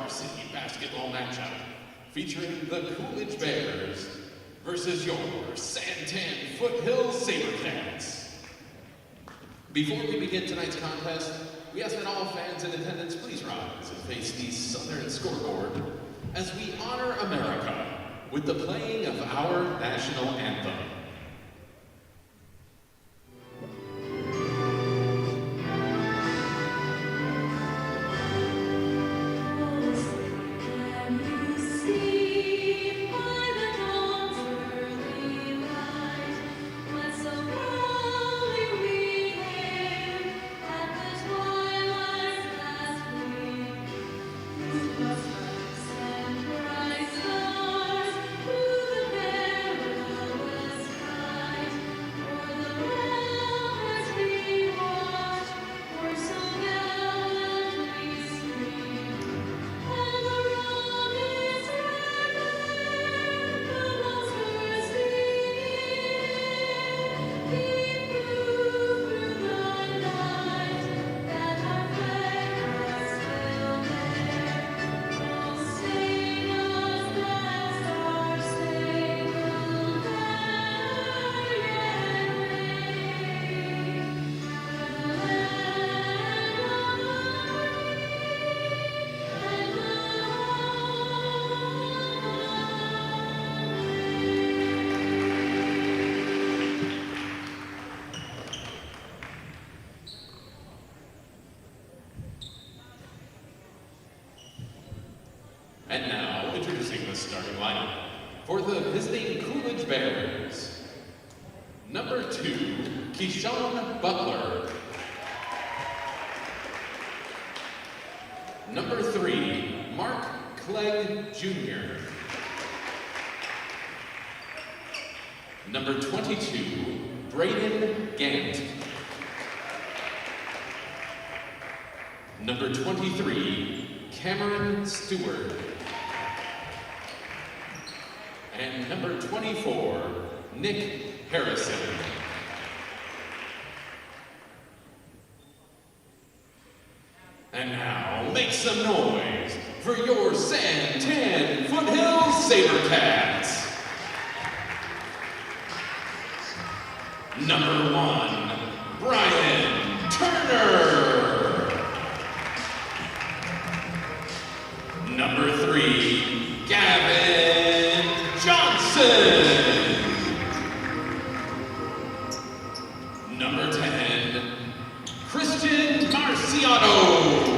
varsity basketball matchup featuring the Coolidge Bears versus your Santan Foothills Sabercats. Before we begin tonight's contest, we ask that all fans in attendance please rise and face the southern scoreboard as we honor America with the playing of our national anthem. And now, introducing the starting lineup for the visiting Coolidge Bears. Number 2, Keyshawn Butler. Number 3, Mark Clegg Jr. Number 22, Braden Gant. Number 23, Cameron Stewart. And number 24, Nick Harrison. And now, make some noise for your Santan Foothills Sabercats. Number 1, Brian Turner. Number 3, Gavin Johnson. Number 10, Christian Marciano.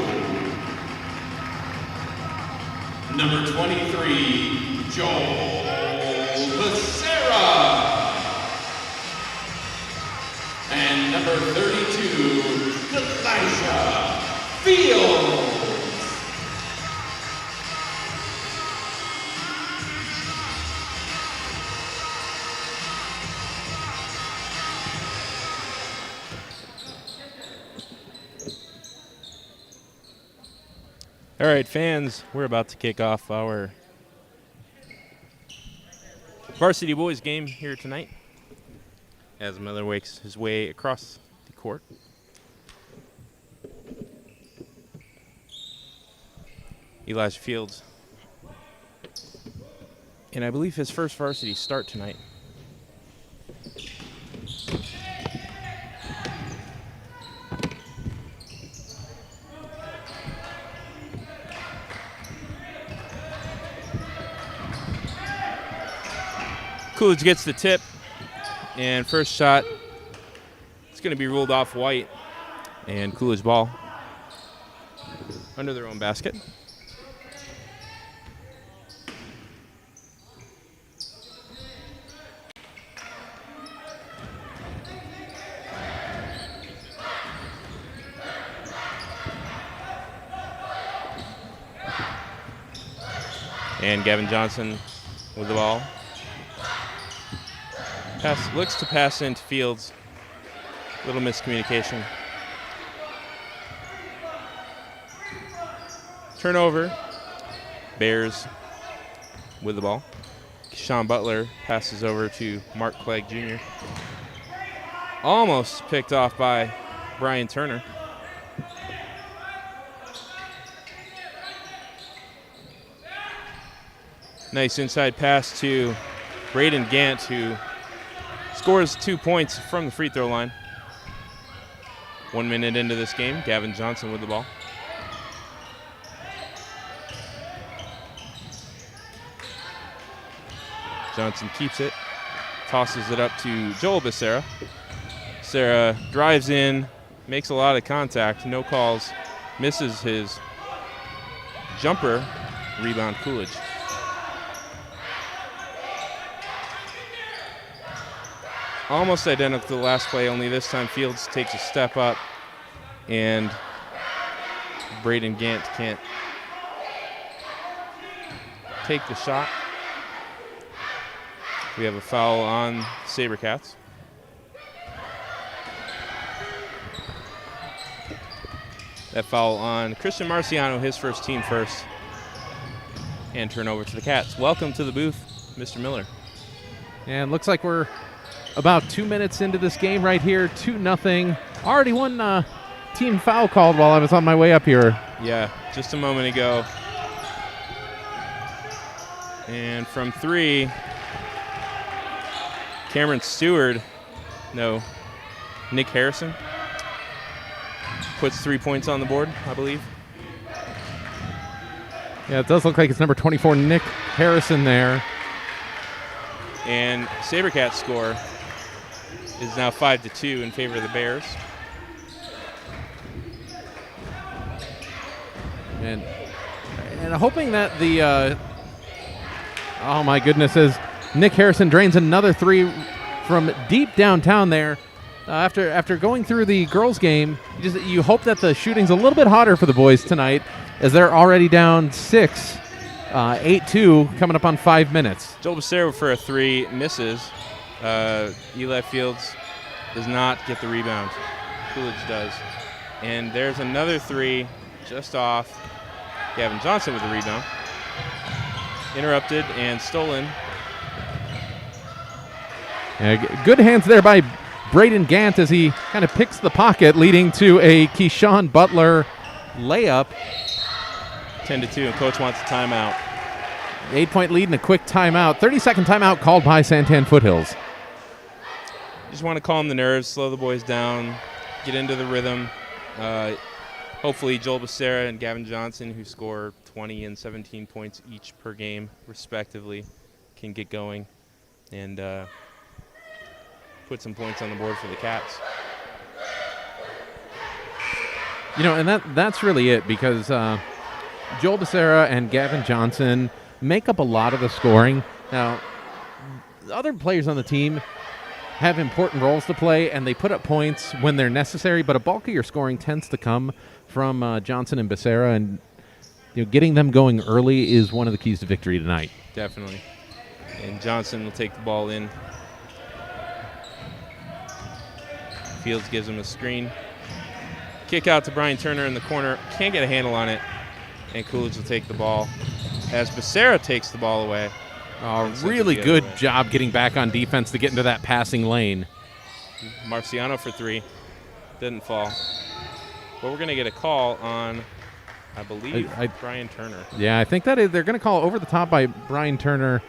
Number 23, Joel Becerra. And number 32, Elijah Fields. All right, fans, we're about to kick off our varsity boys game here tonight as Miller wakes his way across the court. Elijah Fields. And I believe his first varsity start tonight. Coolidge gets the tip, and first shot, it's going to be ruled off white, and Coolidge ball under their own basket. And Gavin Johnson with the ball. Looks to pass into Fields. Little miscommunication. Turnover. Bears with the ball. Keyshawn Butler passes over to Mark Clegg Jr. Almost picked off by Brian Turner. Nice inside pass to Braden Gant, who scores 2 points from the free throw line. 1 minute into this game, Gavin Johnson with the ball. Johnson keeps it, tosses it up to Joel Becerra. Becerra drives in, makes a lot of contact, no calls, misses his jumper, rebound Coolidge. Almost identical to the last play, only this time Fields takes a step up and Braden Gant can't take the shot. We have a foul on SaberCats. That foul on Christian Marciano, his first team first. And turnover to the Cats. Welcome to the booth, Mr. Miller. And looks like we're about 2 minutes into this game right here, 2-0. Already one team foul called while I was on my way up here. Yeah, just a moment ago. And from 3, Cameron Stewart, no, Nick Harrison puts 3 points on the board, I believe. Yeah, it does look like it's number 24, Nick Harrison there. And SaberCats score is now 5-2 in favor of the Bears. And hoping that the, oh my goodness, as Nick Harrison drains another 3 from deep downtown there. After going through the girls' game, you hope that the shooting's a little bit hotter for the boys tonight, as they're already down 6, 8-2, coming up on 5 minutes. Joel Becerra for a 3 misses. Eli Fields does not get the rebound. Coolidge does. And there's another 3 just off. Gavin Johnson with the rebound. Interrupted and stolen. Yeah, good hands there by Braden Gant as he kind of picks the pocket, leading to a Keyshawn Butler layup. 10-2, and coach wants a timeout. 8-point lead and a quick timeout. 30-second timeout called by Santan Foothills. Just want to calm the nerves, slow the boys down, get into the rhythm. Hopefully Joel Becerra and Gavin Johnson, who score 20 and 17 points each per game, respectively, can get going and put some points on the board for the Cats. You know, and that's really it, because Joel Becerra and Gavin Johnson make up a lot of the scoring. Now, the other players on the team have important roles to play, and they put up points when they're necessary, but a bulk of your scoring tends to come from Johnson and Becerra, and getting them going early is one of the keys to victory tonight. Definitely. And Johnson will take the ball in. Fields gives him a screen. Kick out to Brian Turner in the corner. Can't get a handle on it. And Coolidge will take the ball as Becerra takes the ball away. Really good job getting back on defense to get into that passing lane. Marciano for 3. Didn't fall. But we're going to get a call on, I believe, Brian Turner. Yeah, I think that is. They're going to call over the top by Brian Turner.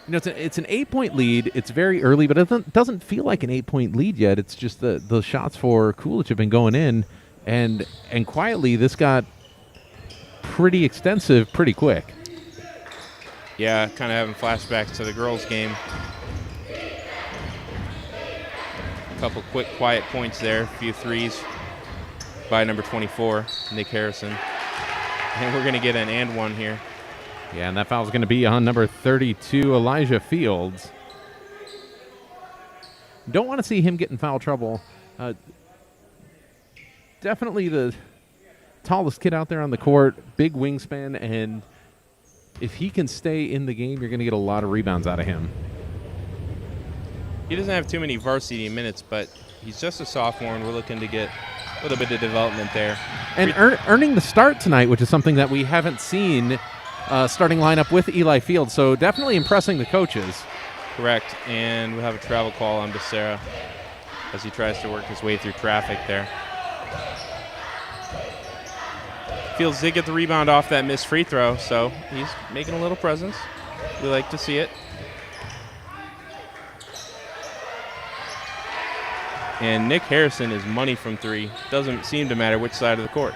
It's an 8-point lead. It's very early, but it doesn't feel like an 8-point lead yet. It's just the shots for Coolidge have been going in, and quietly this got pretty extensive pretty quick. Yeah, kind of having flashbacks to the girls' game. A couple quick, quiet points there. A few threes by number 24, Nick Harrison. And we're going to get an and one here. Yeah, and that foul's going to be on number 32, Elijah Fields. Don't want to see him get in foul trouble. Definitely the tallest kid out there on the court, big wingspan, and if he can stay in the game, you're going to get a lot of rebounds out of him. He doesn't have too many varsity minutes, but he's just a sophomore, and we're looking to get a little bit of development there. And earning the start tonight, which is something that we haven't seen starting lineup with Eli Fields, so definitely impressing the coaches. Correct, and we'll have a travel call on Becerra. as he tries to work his way through traffic there. Fields did get the rebound off that missed free throw, so he's making a little presence. We like to see it. And Nick Harrison is money from three. Doesn't seem to matter which side of the court.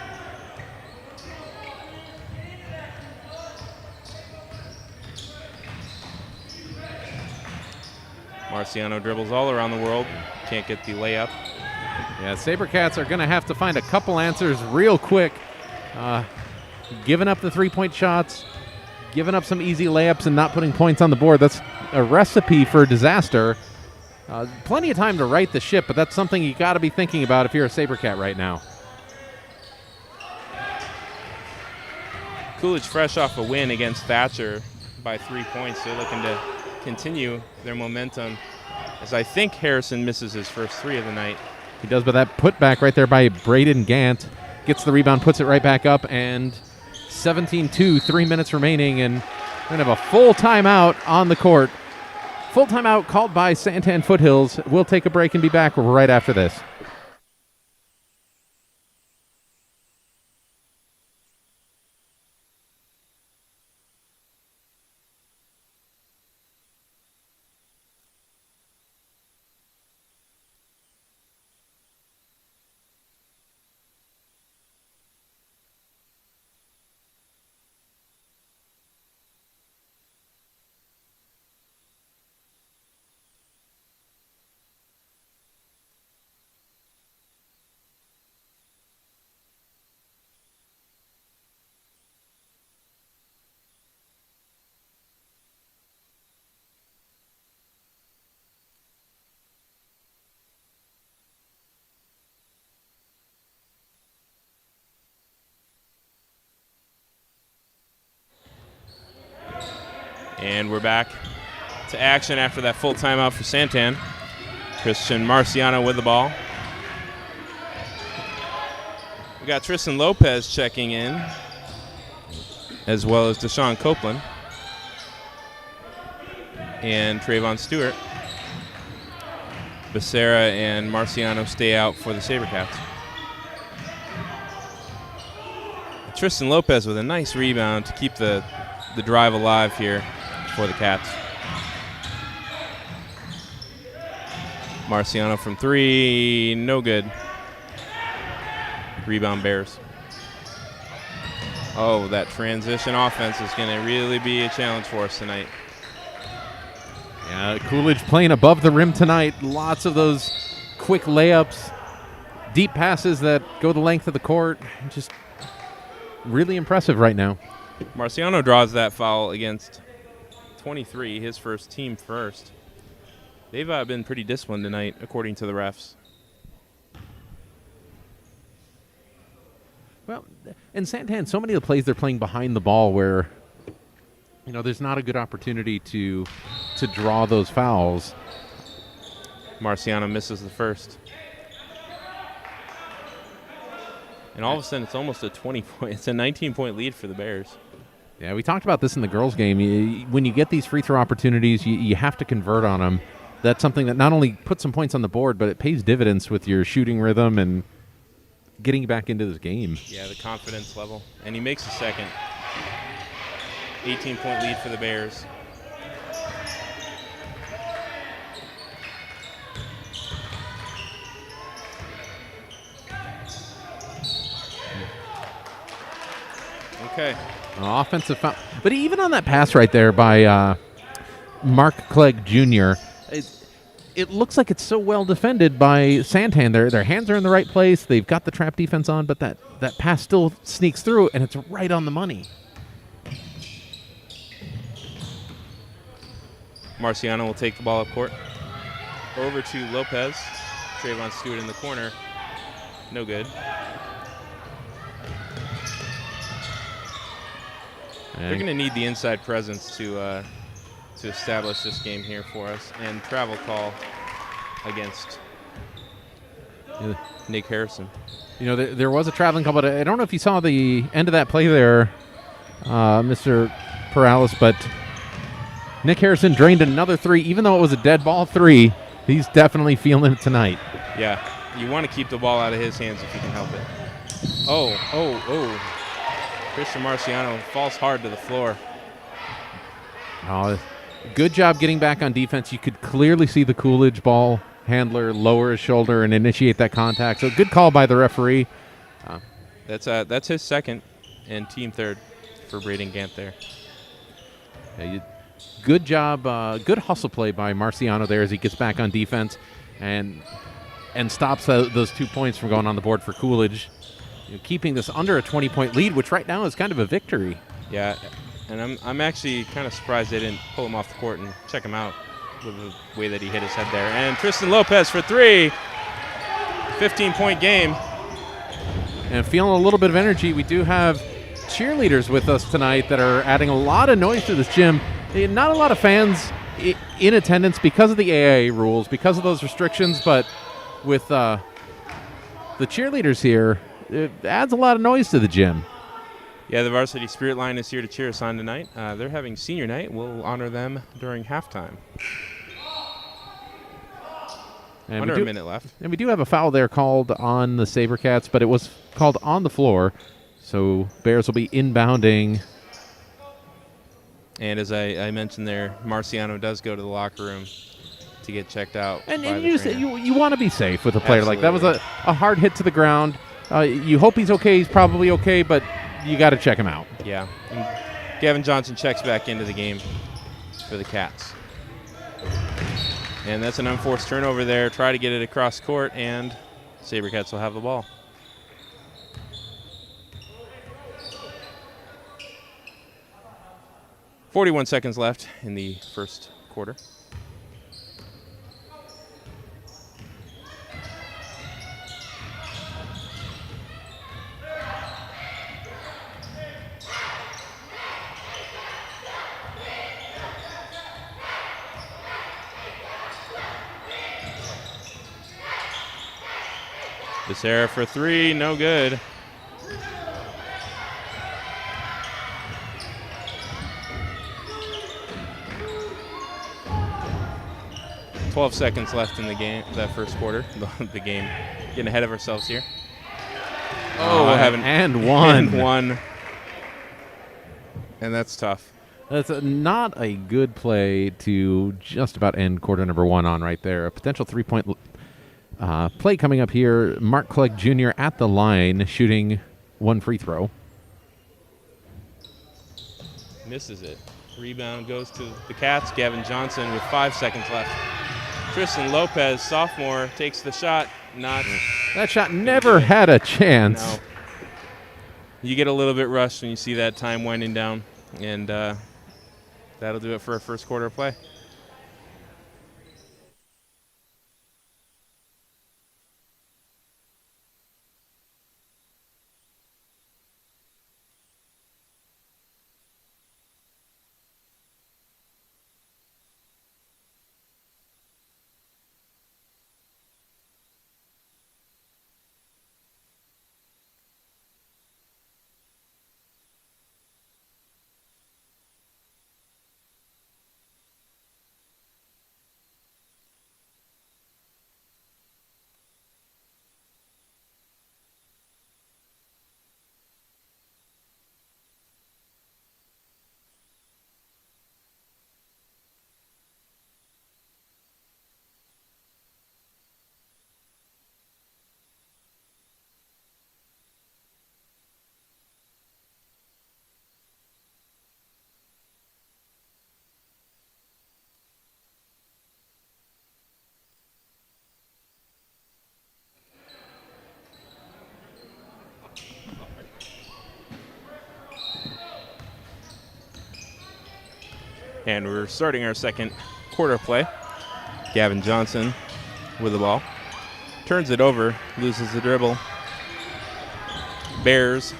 Marciano dribbles all around the world. Can't get the layup. Yeah, SaberCats are going to have to find a couple answers real quick. Giving up the three-point shots, giving up some easy layups, and not putting points on the board. That's a recipe for disaster. Plenty of time to right the ship, but that's something you got to be thinking about if you're a SaberCat right now. Coolidge fresh off a win against Thatcher by 3 points. They're looking to continue their momentum, as I think Harrison misses his first three of the night. He does, but that putback right there by Braden Gant gets the rebound, puts it right back up, and 17-2, 3 minutes remaining, and we're going to have a full timeout on the court. Full timeout called by Santan Foothills. We'll take a break and be back right after this. And we're back to action after that full timeout for Santan. Christian Marciano with the ball. We got Tristan Lopez checking in, as well as Deshaun Copeland and Trayvon Stewart. Becerra and Marciano stay out for the SaberCats. Tristan Lopez with a nice rebound to keep the drive alive here for the Cats. Marciano from three, no good. Rebound Bears. Oh, that transition offense is going to really be a challenge for us tonight. Yeah, Coolidge playing above the rim tonight. Lots of those quick layups, deep passes that go the length of the court. Just really impressive right now. Marciano draws that foul against 23, his first, team first. They've been pretty disciplined tonight, according to the refs. Well, in Santan, so many of the plays they're playing behind the ball where, you know, there's not a good opportunity to draw those fouls. Marciano misses the first. And all of a sudden, it's almost a 20-point, it's a 19-point lead for the Bears. Yeah, we talked about this in the girls' game. When you get these free throw opportunities, you have to convert on them. That's something that not only puts some points on the board, but it pays dividends with your shooting rhythm and getting back into this game. Yeah, the confidence level. And he makes a second. 18-point lead for the Bears. Okay. Offensive foul. But even on that pass right there by Mark Clegg Jr., it looks like it's so well defended by Santan. Their hands are in the right place. They've got the trap defense on, but that pass still sneaks through, and it's right on the money. Marciano will take the ball up court. Over to Lopez. Trayvon Stewart in the corner. No good. They're going to need the inside presence to establish this game here for us. And travel call against Nick Harrison. You know, there was a traveling call, but I don't know if you saw the end of that play there, Mr. Perales, but Nick Harrison drained another three. Even though it was a dead ball three, he's definitely feeling it tonight. Yeah, you want to keep the ball out of his hands if you can help it. Oh. Christian Marciano falls hard to the floor. Oh, good job getting back on defense. You could clearly see the Coolidge ball handler lower his shoulder and initiate that contact. So good call by the referee. That's his second and team third for Braden Gant there. Yeah, good job, good hustle play by Marciano there as he gets back on defense and stops those 2 points from going on the board for Coolidge, keeping this under a 20-point lead, which right now is kind of a victory. Yeah, and I'm actually kind of surprised they didn't pull him off the court and check him out with the way that he hit his head there. And Tristan Lopez for 3, 15-point game. And feeling a little bit of energy, we do have cheerleaders with us tonight that are adding a lot of noise to this gym. Not a lot of fans in attendance because of the AAA rules, because of those restrictions, but with the cheerleaders here, it adds a lot of noise to the gym. Yeah, the Varsity Spirit Line is here to cheer us on tonight. They're having senior night. We'll honor them during halftime. And Under a minute left. And we do have a foul there called on the SaberCats, but it was called on the floor. So Bears will be inbounding. And as I mentioned there, Marciano does go to the locker room to get checked out. And by the you trainer. want to be safe with a player like that. Absolutely. Was a hard hit to the ground. You hope he's okay. He's probably okay, but you got to check him out. Yeah. And Gavin Johnson checks back into the game for the Cats. And that's an unforced turnover there. Try to get it across court, and SaberCats will have the ball. .41 seconds left in the first quarter. Becerra for 3, no good. .12 seconds left in the game, that first quarter. The game, getting ahead of ourselves here. Oh, we'll have an and one. And one. And that's tough. That's not a good play to just about end quarter number 1 on right there. A potential 3-point play coming up here. Mark Clegg Jr. at the line, shooting 1 free throw. Misses it. Rebound goes to the Cats. Gavin Johnson with 5 seconds left. Tristan Lopez, sophomore, takes the shot. Not. That shot never had a chance. No. You get a little bit rushed when you see that time winding down, and that'll do it for a first quarter of play. And we're starting our second quarter play. Gavin Johnson with the ball. Turns it over, loses the dribble. Bears.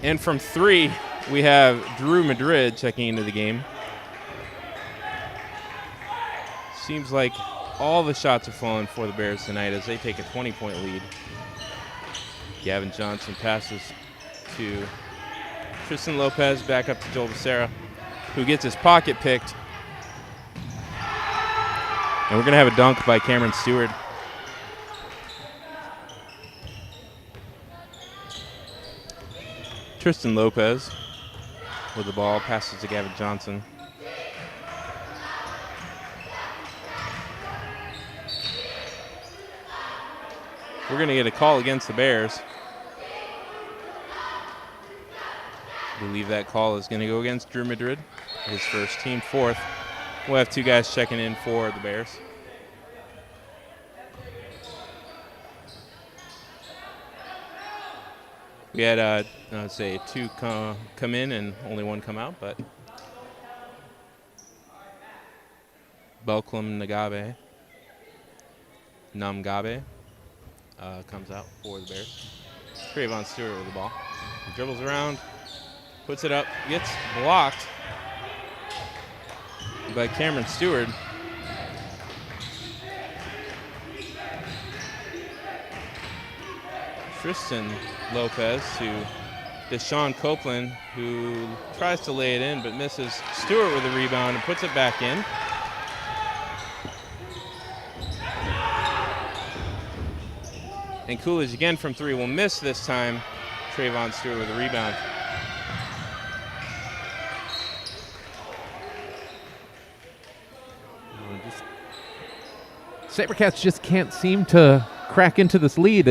And from 3, we have Drew Madrid checking into the game. Seems like all the shots are falling for the Bears tonight as they take a 20-point lead. Gavin Johnson passes to Tristan Lopez, back up to Joel Becerra, who gets his pocket picked. And we're going to have a dunk by Cameron Stewart. Tristan Lopez with the ball, passes to Gavin Johnson. We're going to get a call against the Bears. I believe that call is going to go against Drew Madrid, his first, team fourth. We'll have 2 guys checking in for the Bears. We had, I'd say, 2 come in and only 1 come out, but Belklem Namgabe comes out for the Bears. Trayvon Stewart with the ball. He dribbles around, puts it up, gets blocked by Cameron Stewart. Tristan Lopez to Deshaun Copeland, who tries to lay it in but misses. Stewart with the rebound and puts it back in. And Coolidge again from 3 will miss this time. Trayvon Stewart with the rebound. Sabercats just can't seem to crack into this lead.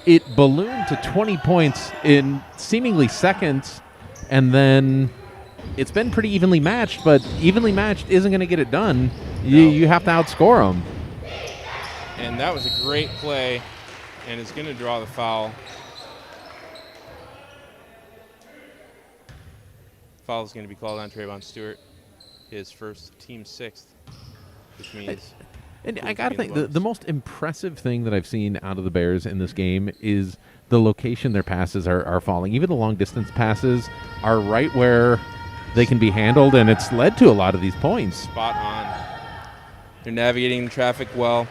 It ballooned to 20 points in seemingly seconds, and then it's been pretty evenly matched, but evenly matched isn't going to get it done. No. You have to outscore them. And that was a great play, and it's going to draw the foul. Foul is going to be called on Trayvon Stewart, his first, team 6th, which means... And I got to think, the most impressive thing that I've seen out of the Bears in this game is the location their passes are falling. Even the long-distance passes are right where they can be handled, and it's led to a lot of these points. Spot on. They're navigating the traffic well.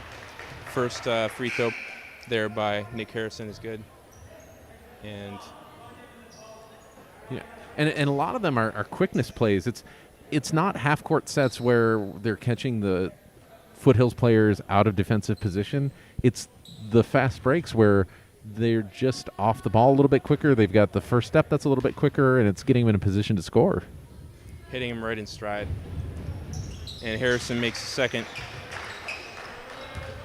First free throw there by Nick Harrison is good. And yeah, and a lot of them are quickness plays. It's not half-court sets where they're catching the Foothills players out of defensive position. It's the fast breaks where they're just off the ball a little bit quicker. They've got the first step that's a little bit quicker, and it's getting them in a position to score. Hitting him right in stride. And Harrison makes the second.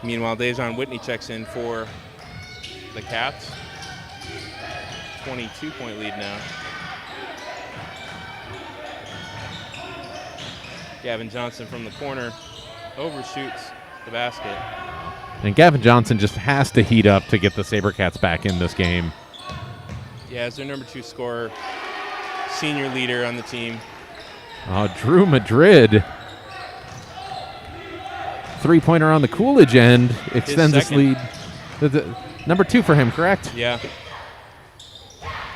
Meanwhile, Dejon Whitney checks in for the Cats. 22-point lead now. Gavin Johnson from the corner overshoots the basket. And Gavin Johnson just has to heat up to get the Sabercats back in this game. Yeah, as their number 2 scorer, senior leader on the team. Drew Madrid. 3-pointer on the Coolidge end extends this lead. Number 2 for him, correct? Yeah.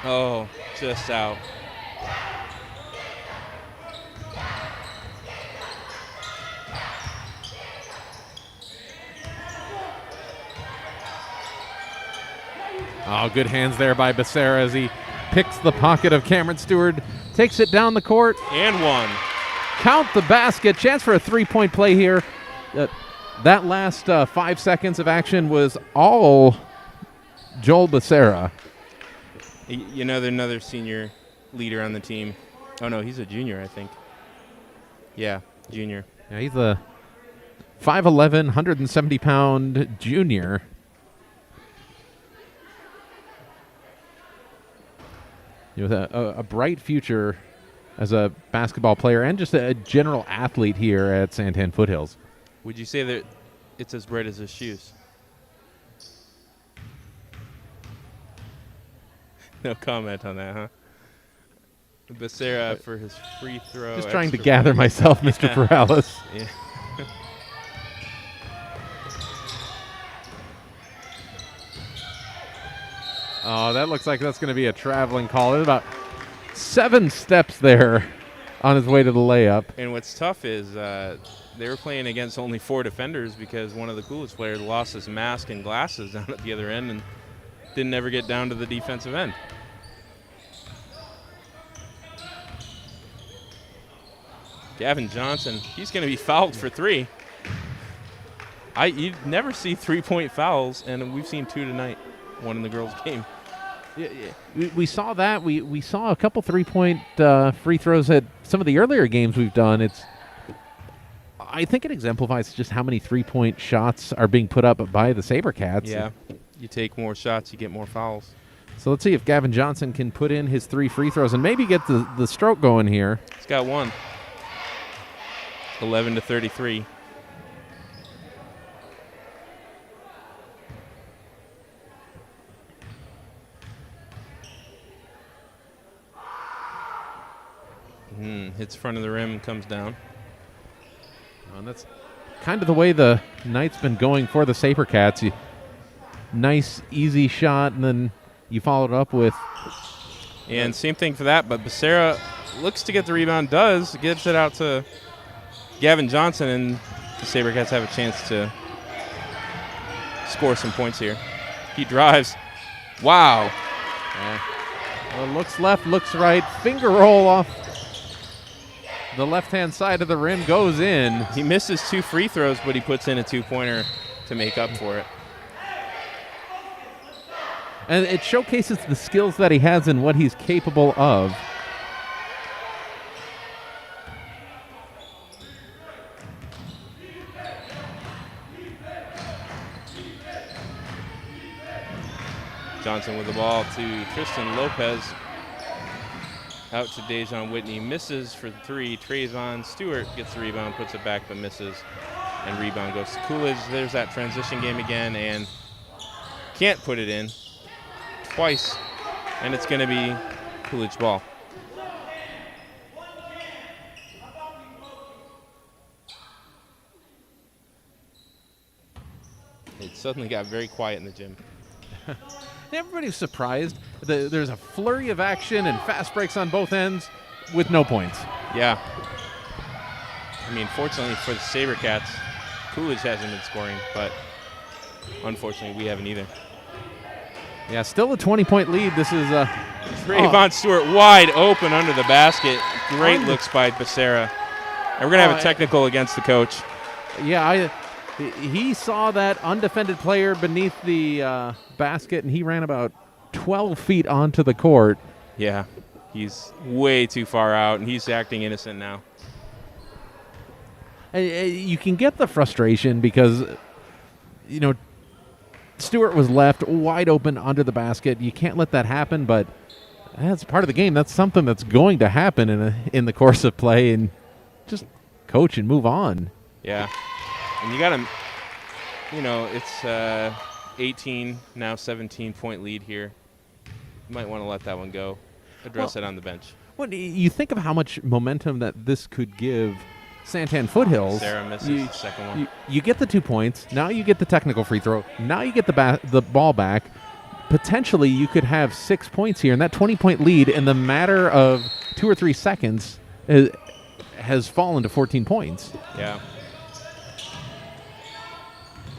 Oh, just out. Oh, good hands there by Becerra as he picks the pocket of Cameron Stewart, takes it down the court. And 1. Count the basket. Chance for a 3-point play here. That last 5 seconds of action was all Joel Becerra. You know, there's another senior leader on the team. Oh, no, he's a junior, I think. Yeah, junior. Yeah, he's a 5'11", 170-pound junior. With a bright future as a basketball player and just a general athlete here at Santan Foothills. Would you say that it's as bright as his shoes? No comment on that, huh? Becerra for his free throw. Just trying to gather myself, Mr. Perales. Yeah. Oh, that looks like that's going to be a traveling call. There's about 7 steps there on his way to the layup. And what's tough is they were playing against only 4 defenders because one of the Coolidge players lost his mask and glasses down at the other end and didn't ever get down to the defensive end. Gavin Johnson, he's going to be fouled for 3. You never see 3-point fouls, and we've seen 2 tonight, 1 in the girls' game. Yeah. We saw that. We saw a couple 3-point free throws at some of the earlier games we've done. I think it exemplifies just how many 3-point shots are being put up by the SaberCats. Yeah, you take more shots, you get more fouls. So let's see if Gavin Johnson can put in his 3 free throws and maybe get the stroke going here. He's got 1. 11-33. Hits front of the rim, comes down. And that's kind of the way the night's been going for the SaberCats. Nice, easy shot, and then you followed up with... And same thing for that, but Becerra looks to get the rebound, gets it out to Gavin Johnson, and the SaberCats have a chance to score some points here. He drives. Wow. Well, looks left, looks right, finger roll off the left-hand side of the rim, goes in. He misses 2 free throws, but he puts in a 2-pointer to make up for it. And it showcases the skills that he has and what he's capable of. Johnson with the ball to Tristan Lopez. Out to Dejon Whitney, misses for 3. Trayvon Stewart gets the rebound, puts it back, but misses. And rebound goes to Coolidge. There's that transition game again, and can't put it in twice. And it's going to be Coolidge ball. It suddenly got very quiet in the gym. Everybody was surprised. There's a flurry of action and fast breaks on both ends with no points. Yeah. I mean, fortunately for the SaberCats, Coolidge hasn't been scoring, but unfortunately we haven't either. Yeah, still a 20-point lead. This is Trayvon Stewart wide open under the basket. Great looks by Becerra. And we're going to have a technical against the coach. Yeah, he saw that undefended player beneath the basket, and he ran about 12 feet onto the court. Yeah, he's way too far out, and he's acting innocent now. You can get the frustration because, Stewart was left wide open under the basket. You can't let that happen, but that's part of the game. That's something that's going to happen in the course of play, and just coach and move on. Yeah. And you got to, it's 18, now 17-point lead here. You might want to let that one go. Address it on the bench. Well, you think of how much momentum that this could give Santan Foothills. Sarah misses the second one. You get the 2 points. Now you get the technical free throw. Now you get the ball back. Potentially you could have 6 points here, and that 20-point lead in the matter of 2 or 3 seconds has fallen to 14 points. Yeah.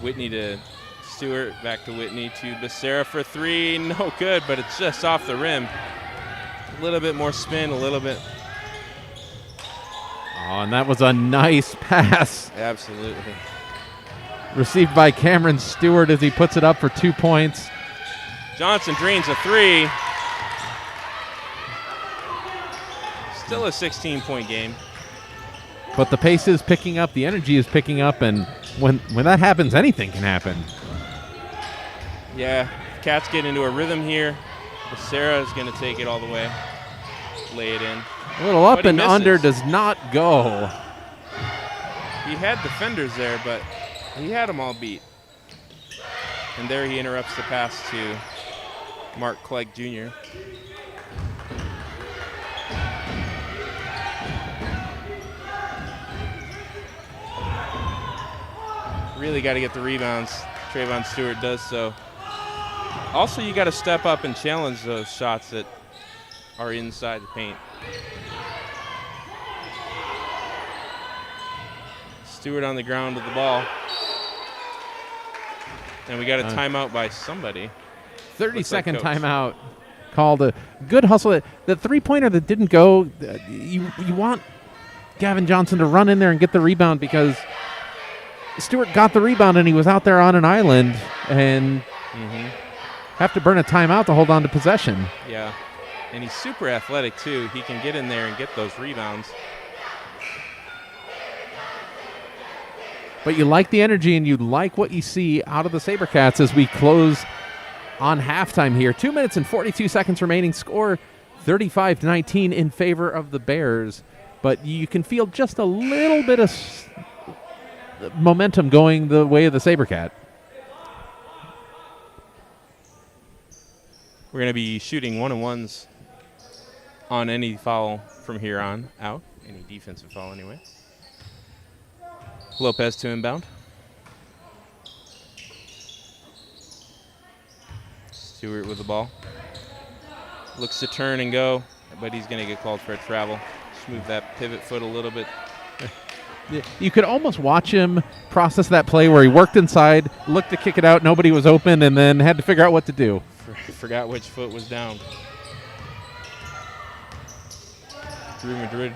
Whitney to Stewart, back to Whitney to Becerra for 3. No good, but it's just off the rim. A little bit more spin, a little bit. Oh, and that was a nice pass. Absolutely. Received by Cameron Stewart as he puts it up for 2 points. Johnson drains a 3. Still a 16-point game. But the pace is picking up, the energy is picking up, and when that happens, anything can happen. Yeah, Cats get into a rhythm here. Becerra is going to take it all the way, lay it in. A little up and misses. under does not go. He had defenders there, but he had them all beat. And there he interrupts the pass to Mark Clegg Jr. Really got to get the rebounds. Trayvon Stewart does so. Also, you got to step up and challenge those shots that are inside the paint. Stewart on the ground with the ball. And we got a timeout by somebody. 30-second timeout called. A good hustle. The three-pointer that didn't go, you want Gavin Johnson to run in there and get the rebound because Stewart got the rebound, and he was out there on an island, and have to burn a timeout to hold on to possession. Yeah, and he's super athletic, too. He can get in there and get those rebounds. But you like the energy, and you like what you see out of the SaberCats as we close on halftime here. 2 minutes and 42 seconds remaining. Score 35-19 in favor of the Bears. But you can feel just a little bit of momentum going the way of the SaberCat. We're going to be shooting 1-on-1s on any foul from here on out. Any defensive foul, anyway. Lopez to inbound. Stewart with the ball. Looks to turn and go, but he's going to get called for a travel. Just move that pivot foot a little bit. You could almost watch him process that play where he worked inside, looked to kick it out, nobody was open, and then had to figure out what to do. Forgot which foot was down. Drew Madrid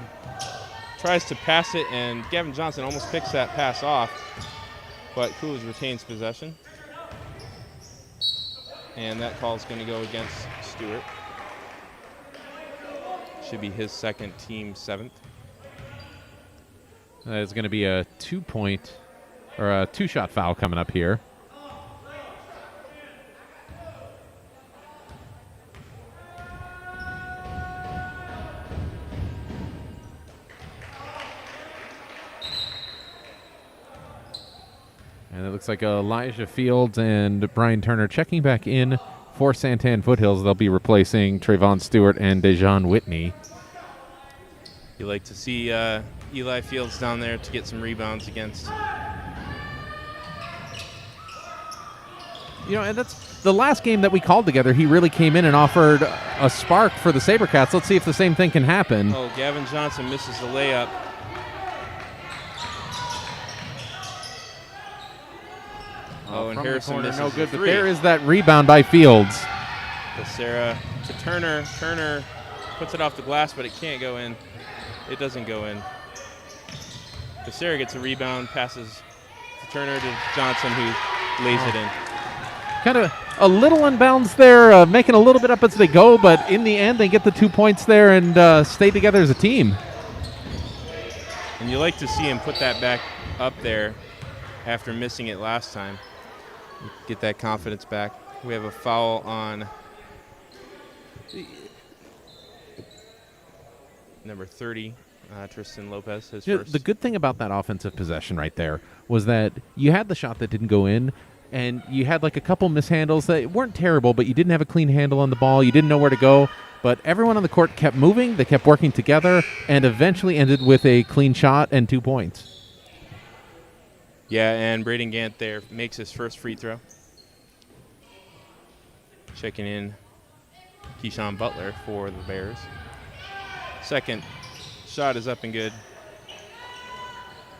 tries to pass it, and Gavin Johnson almost picks that pass off, but Coolidge retains possession. And that call is going to go against Stewart. Should be his second, team 7th. It's going to be a 2-point or a 2-shot foul coming up here. And it looks like Elijah Fields and Brian Turner checking back in for Santan Foothills. They'll be replacing Trayvon Stewart and Dejon Whitney. You like to see Eli Fields down there to get some rebounds against. You know, and that's the last game that we called together. He really came in and offered a spark for the SaberCats. Let's see if the same thing can happen. Oh, Gavin Johnson misses the layup. Oh, and Harrison misses no good, the but three. there is that rebound by Fields. Becerra to Turner. Turner puts it off the glass, but it can't go in. It doesn't go in. Becerra gets a rebound, passes to Turner to Johnson, who lays it in. Kind of a little unbalanced there, making a little bit up as they go, but in the end, they get the 2 points there and stay together as a team. And you like to see him put that back up there after missing it last time. Get that confidence back. We have a foul on number 30, Tristan Lopez, his first. The good thing about that offensive possession right there was that you had the shot that didn't go in, and you had like a couple mishandles that weren't terrible, but you didn't have a clean handle on the ball. You didn't know where to go, but everyone on the court kept moving. They kept working together, and eventually ended with a clean shot and 2 points. Yeah, and Braden Gant there makes his first free throw. Checking in Keyshawn Butler for the Bears. Second shot is up and good.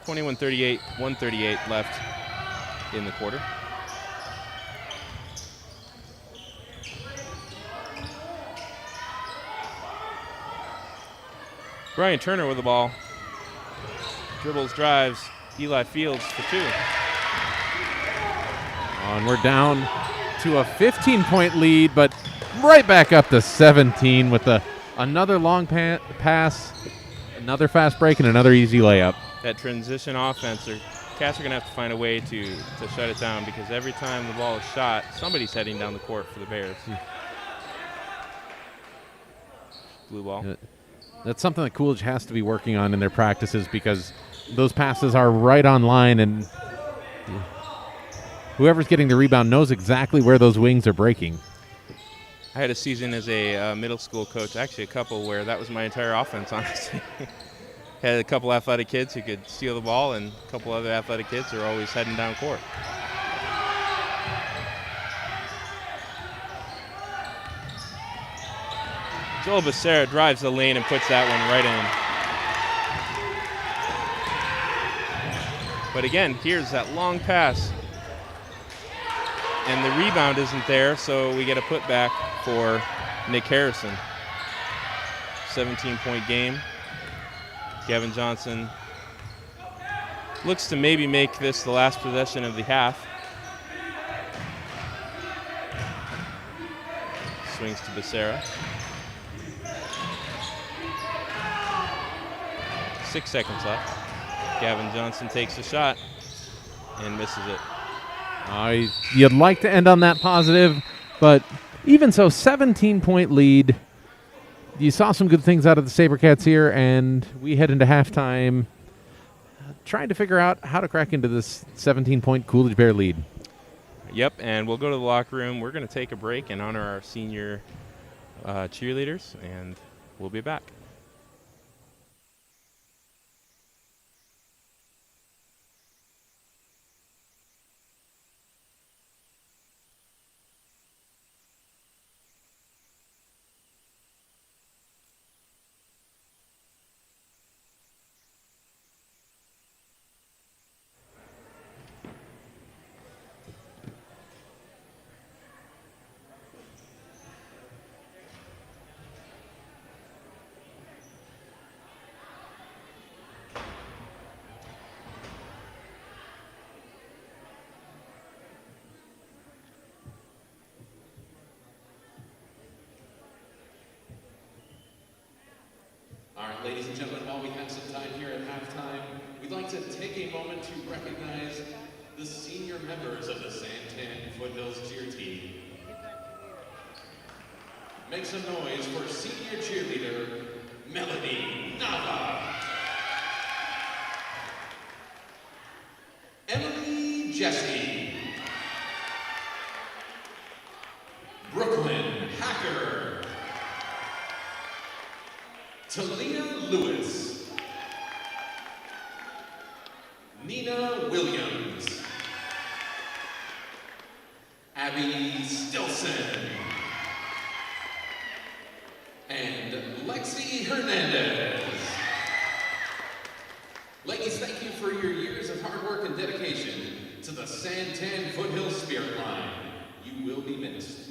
21-38, 1:38 left in the quarter. Brian Turner with the ball. Dribbles, drives. Eli Fields for 2. And we're down to a 15-point lead, but right back up to 17 with another long pass, another fast break, and another easy layup. That transition offense, Cats are going to have to find a way to shut it down, because every time the ball is shot, somebody's heading down the court for the Bears. Blue ball. That's something that Coolidge has to be working on in their practices, because those passes are right on line, and whoever's getting the rebound knows exactly where those wings are breaking. I had a season as a middle school coach, actually a couple, where that was my entire offense, honestly. Had a couple athletic kids who could steal the ball, and a couple other athletic kids who are always heading down court. Joel Becerra drives the lane and puts that one right in. But again, here's that long pass. And the rebound isn't there, so we get a putback for Nick Harrison. 17-point game. Gavin Johnson looks to maybe make this the last possession of the half. Swings to Becerra. 6 seconds left. Gavin Johnson takes a shot and misses it. You'd like to end on that positive, but even so, 17-point lead. You saw some good things out of the SaberCats here, and we head into halftime trying to figure out how to crack into this 17-point Coolidge Bear lead. Yep, and we'll go to the locker room. We're going to take a break and honor our senior cheerleaders, and we'll be back. All right, ladies and gentlemen, while we have some time here at halftime, we'd like to take a moment to recognize the senior members of the Santan Foothills cheer team. Make some noise for senior cheerleader, Melanie Nava. Emily Jesse. Brooklyn Hacker. Talia Lewis. Nina Williams. Abby Stilson. And Lexi Hernandez. Ladies, thank you for your years of hard work and dedication to the Santan Foothills Spirit Line. You will be missed.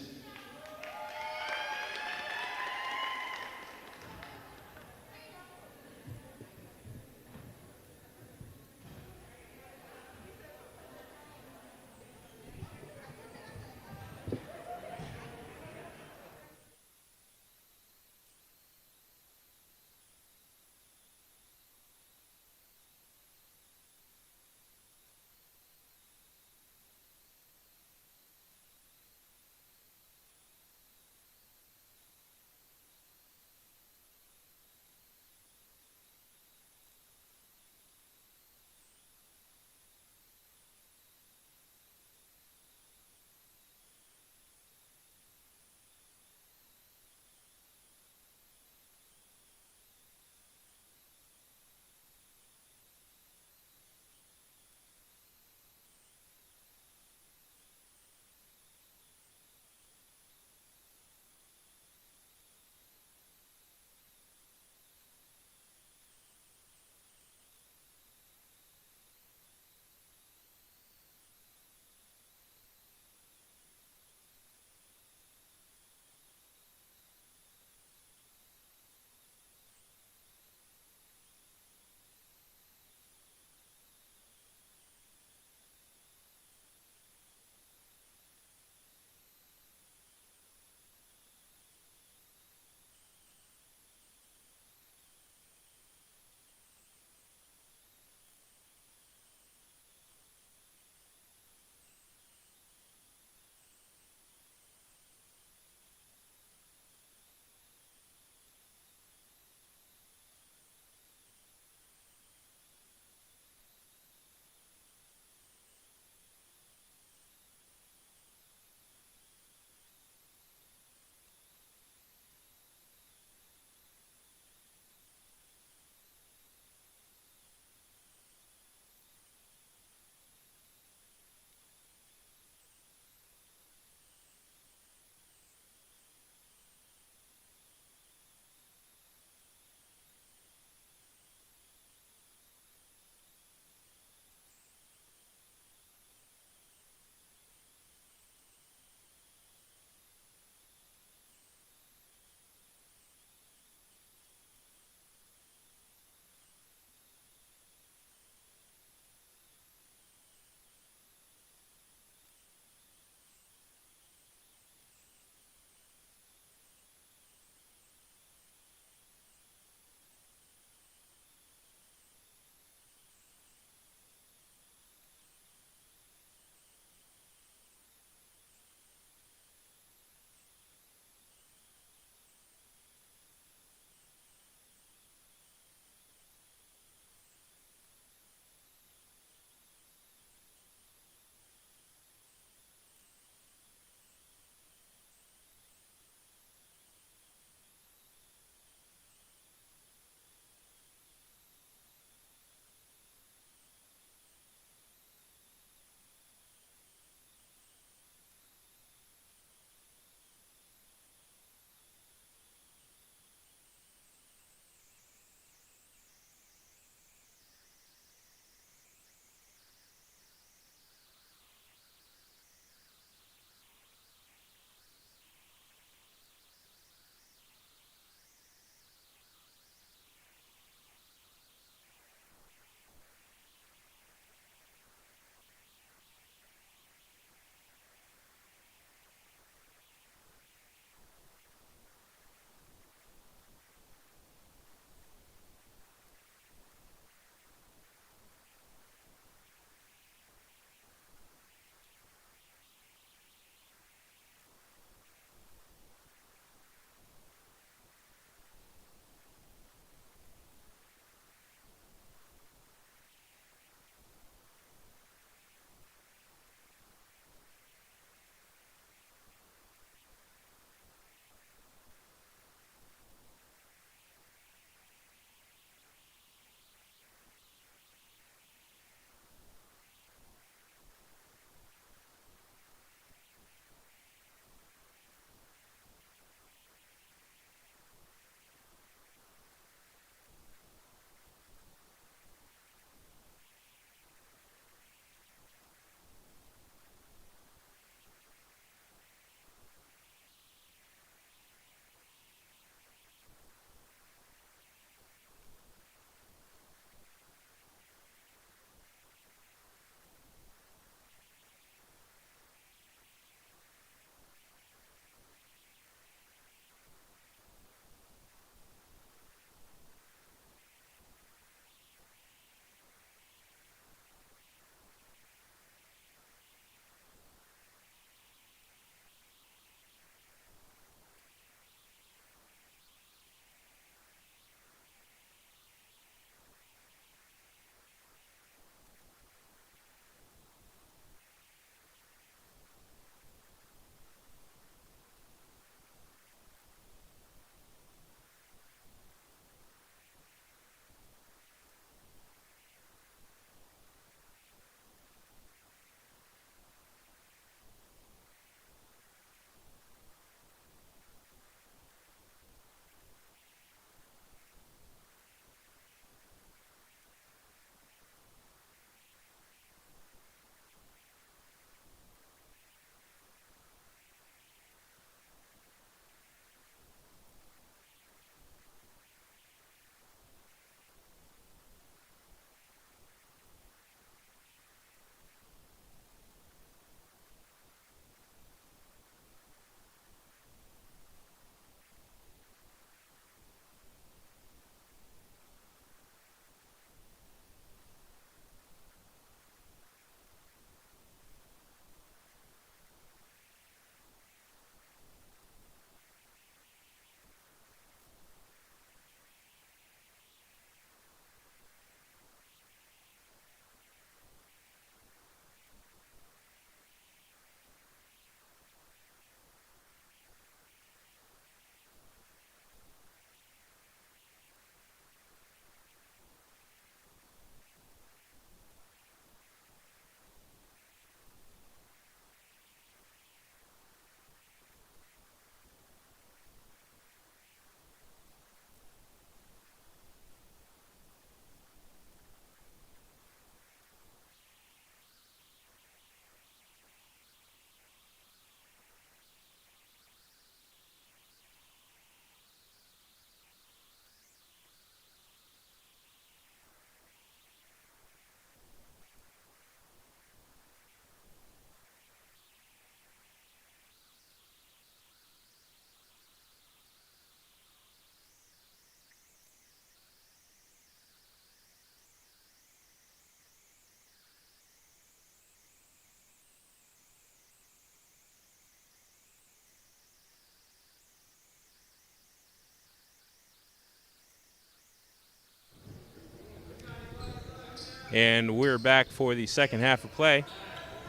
And we're back for the second half of play.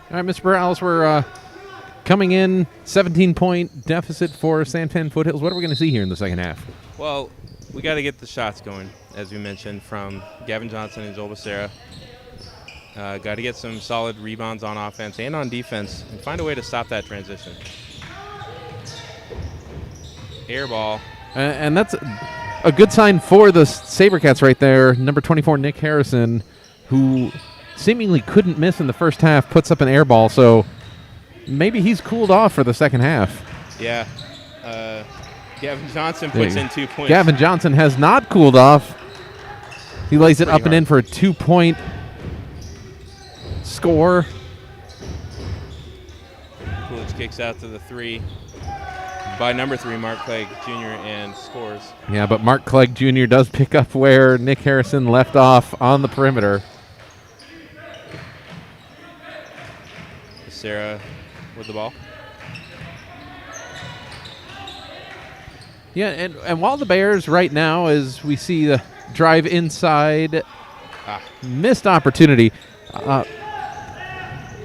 All right, Mr. Morales, we're coming in 17-point deficit for Santan Foothills. What are we going to see here in the second half? Well, we got to get the shots going, as we mentioned, from Gavin Johnson and Joel Becerra. Got to get some solid rebounds on offense and on defense and find a way to stop that transition. Air ball. And that's a good sign for the SaberCats right there. Number 24, Nick Harrison, who seemingly couldn't miss in the first half, puts up an air ball. So maybe he's cooled off for the second half. Yeah. Gavin Johnson puts in 2 points. Gavin Johnson has not cooled off. He lays it up and in for a 2-point score. Coolidge kicks out to the 3 by number 3, Mark Clegg Jr., and scores. Yeah, but Mark Clegg Jr. does pick up where Nick Harrison left off on the perimeter. Sarah with the ball. Yeah, and while the Bears right now, as we see the drive inside, missed opportunity.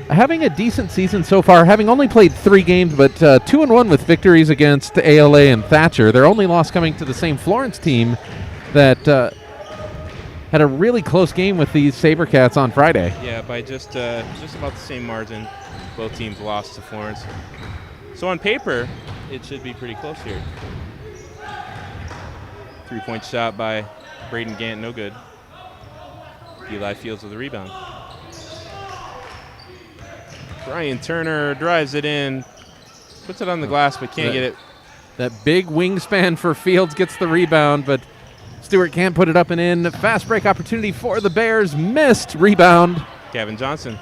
Having a decent season so far, having only played 3 games, but 2-1 with victories against ALA and Thatcher. Their only loss coming to the same Florence team that had a really close game with these SaberCats on Friday. Yeah, by just about the same margin. Both teams lost to Florence. So on paper, it should be pretty close here. 3-point shot by Braden Gant, no good. Eli Fields with the rebound. Brian Turner drives it in, puts it on the glass, but can't get it. That big wingspan for Fields gets the rebound, but Stewart can't put it up and in. Fast break opportunity for the Bears. Missed rebound. Gavin Johnson,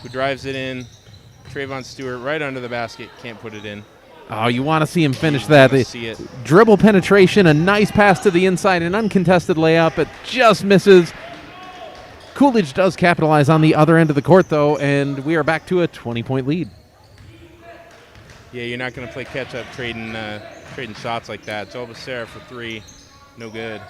who drives it in. Trayvon Stewart right under the basket, can't put it in. Oh, you want to see him finish that. See it. Dribble penetration, a nice pass to the inside, an uncontested layup. It just misses. Coolidge does capitalize on the other end of the court, though, and we are back to a 20-point lead. Yeah, you're not going to play catch-up trading shots like that. Joel Becerra for 3, no good.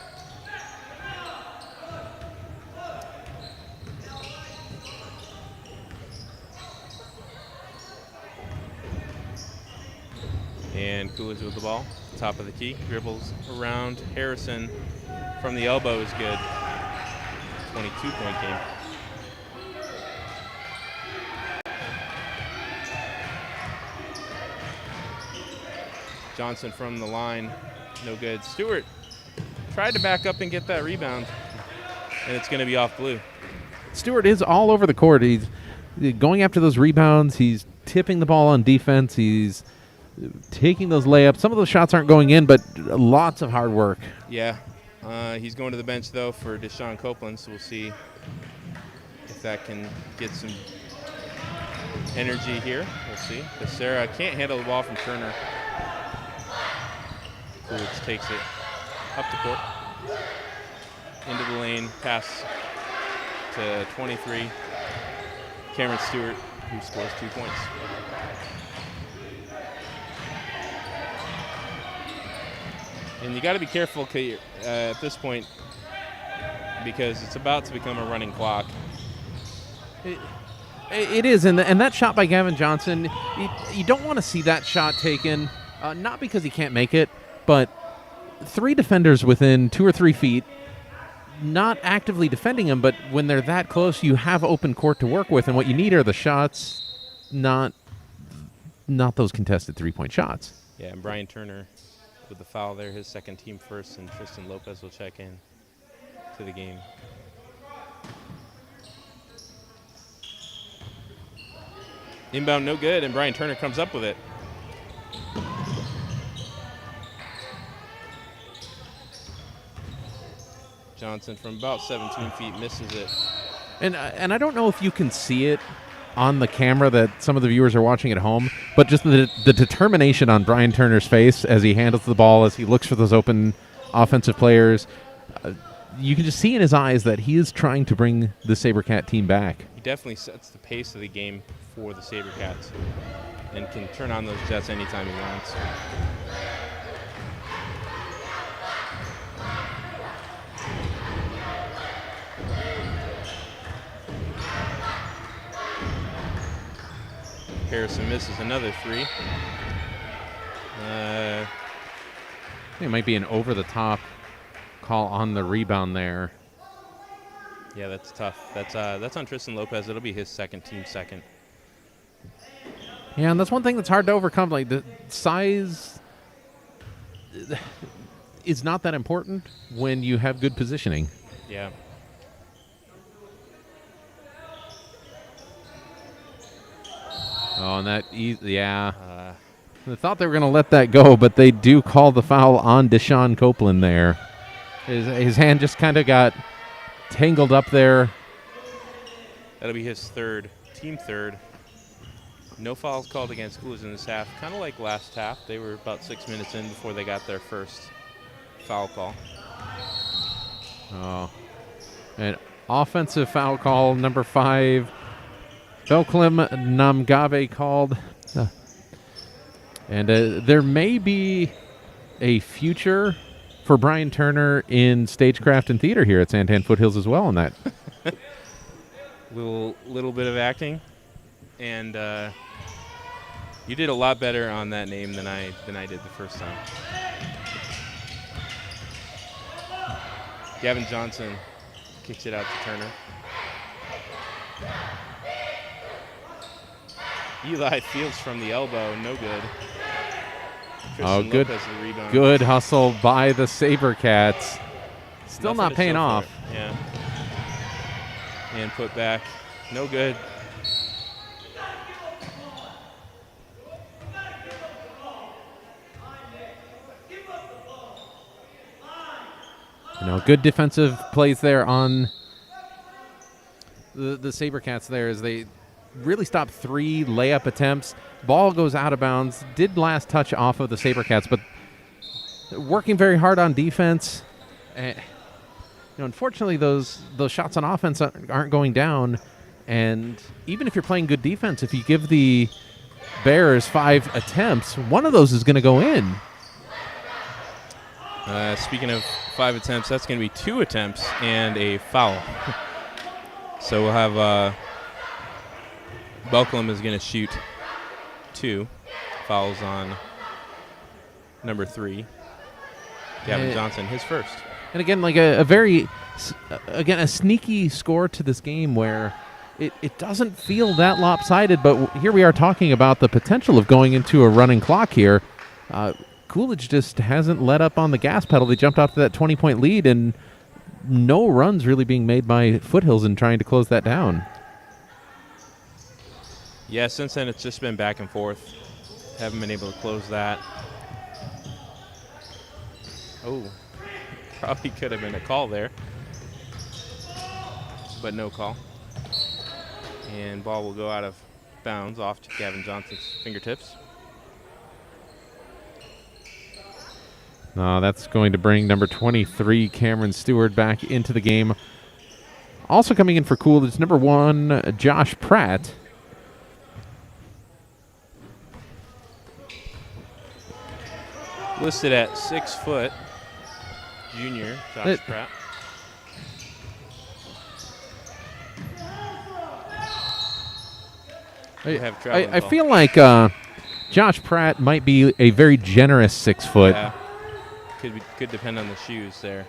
And Coolidge with the ball, top of the key, dribbles around Harrison from the elbow is good. 22-point game. Johnson from the line, no good. Stewart tried to back up and get that rebound, and it's going to be off blue. Stewart is all over the court. He's going after those rebounds. He's tipping the ball on defense. He's taking those layups. Some of those shots aren't going in, but lots of hard work. Yeah. He's going to the bench, though, for Deshaun Copeland, so we'll see if that can get some energy here. We'll see. Becerra can't handle the ball from Turner. Coolidge takes it up the court, into the lane, pass to 23. Cameron Stewart, who scores 2 points. And you got to be careful at this point because it's about to become a running clock. It is, and that shot by Gavin Johnson, you don't want to see that shot taken, not because he can't make it, but 3 defenders within 2 or 3 feet, not actively defending him, but when they're that close, you have open court to work with, and what you need are the shots, not those contested 3-point shots. Yeah, and Brian Turner with the foul there, his second team first, and Tristan Lopez will check in to the game. Inbound no good, and Brian Turner comes up with it. Johnson from about 17 feet misses it. And I don't know if you can see it on the camera that some of the viewers are watching at home, but just the determination on Brian Turner's face as he handles the ball, as he looks for those open offensive players. You can just see in his eyes that he is trying to bring the SaberCat team back. He definitely sets the pace of the game for the SaberCats and can turn on those Jets anytime he wants. Harrison misses another three. It might be an over-the-top call on the rebound there. Yeah, that's tough. That's on Tristan Lopez. It'll be his team second. Yeah, and that's one thing that's hard to overcome. Like, the size is not that important when you have good positioning. Yeah. Oh, and that, yeah. I thought they were going to let that go, but they do call the foul on Deshaun Copeland there. His hand just kind of got tangled up there. That'll be his team third. No fouls called against Coolidge in this half. Kind of like last half. They were about 6 minutes in before they got their first foul call. Oh. An offensive foul call, number 5. Belklim Namgave called. And there may be a future for Brian Turner in stagecraft and theater here at Santan Foothills as well on that. little bit of acting. And you did a lot better on that name than I did the first time. Gavin Johnson kicks it out to Turner. Eli Fields from the elbow, no good. Tristan Good. Lopez the rebound. Good hustle by the SaberCats. Still Nothing not to paying show for off. it. Yeah. And put back, no good. Good defensive plays there on the SaberCats there as they really stopped 3 layup attempts. Ball goes out of bounds. Did last touch off of the SaberCats, but working very hard on defense. Unfortunately, those shots on offense aren't going down. And even if you're playing good defense, if you give the Bears 5 attempts, one of those is going to go in. Speaking of 5 attempts, that's going to be 2 attempts and a foul. So we'll have Belklim is going to shoot 2 fouls on number 3. Gavin Johnson, his first. And again, like a sneaky score to this game where it doesn't feel that lopsided, but here we are talking about the potential of going into a running clock here. Coolidge just hasn't let up on the gas pedal. They jumped out to that 20-point lead, and no runs really being made by Foothills in trying to close that down. Yeah, since then it's just been back and forth. Haven't been able to close that. Oh, probably could have been a call there, but no call. And ball will go out of bounds off to Gavin Johnson's fingertips. That's going to bring number 23, Cameron Stewart, back into the game. Also coming in for Coolidge, number 1, Josh Pratt. Listed at 6 foot, junior Josh Pratt. I feel like Josh Pratt might be a very generous 6 foot. Yeah. Could depend on the shoes there.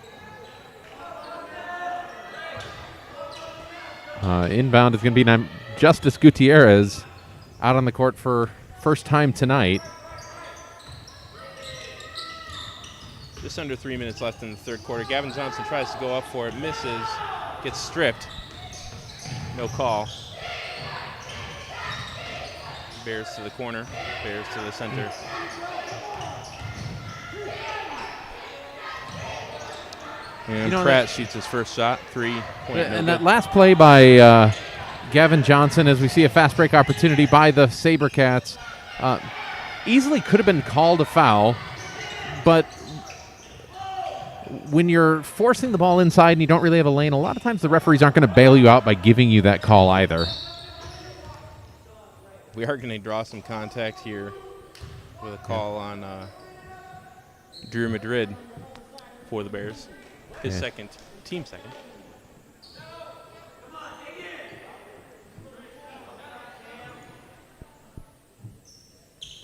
Inbound is going to be Justice Gutierrez out on the court for first time tonight. Just under 3 minutes left in the third quarter. Gavin Johnson tries to go up for it, misses, gets stripped. No call. Bears to the corner, Bears to the center. And Pratt shoots his first shot, 3-point. And that last play by Gavin Johnson, as we see a fast break opportunity by the SaberCats, easily could have been called a foul, but when you're forcing the ball inside and you don't really have a lane, a lot of times the referees aren't going to bail you out by giving you that call either. We are going to draw some contact here with a call on Drew Madrid for the Bears. His second, team second.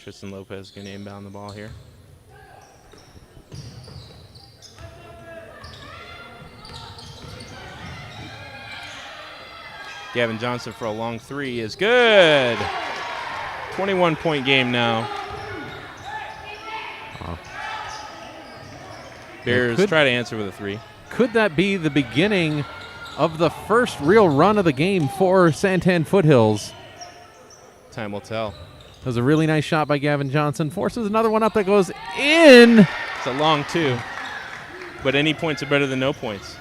Tristan Lopez going to inbound the ball here. Gavin Johnson for a long three is good. 21-point game now. Bears try to answer with a three. Could that be the beginning of the first real run of the game for Santan Foothills? Time will tell. That was a really nice shot by Gavin Johnson. Forces another one up that goes in. It's a long two. But any points are better than no points.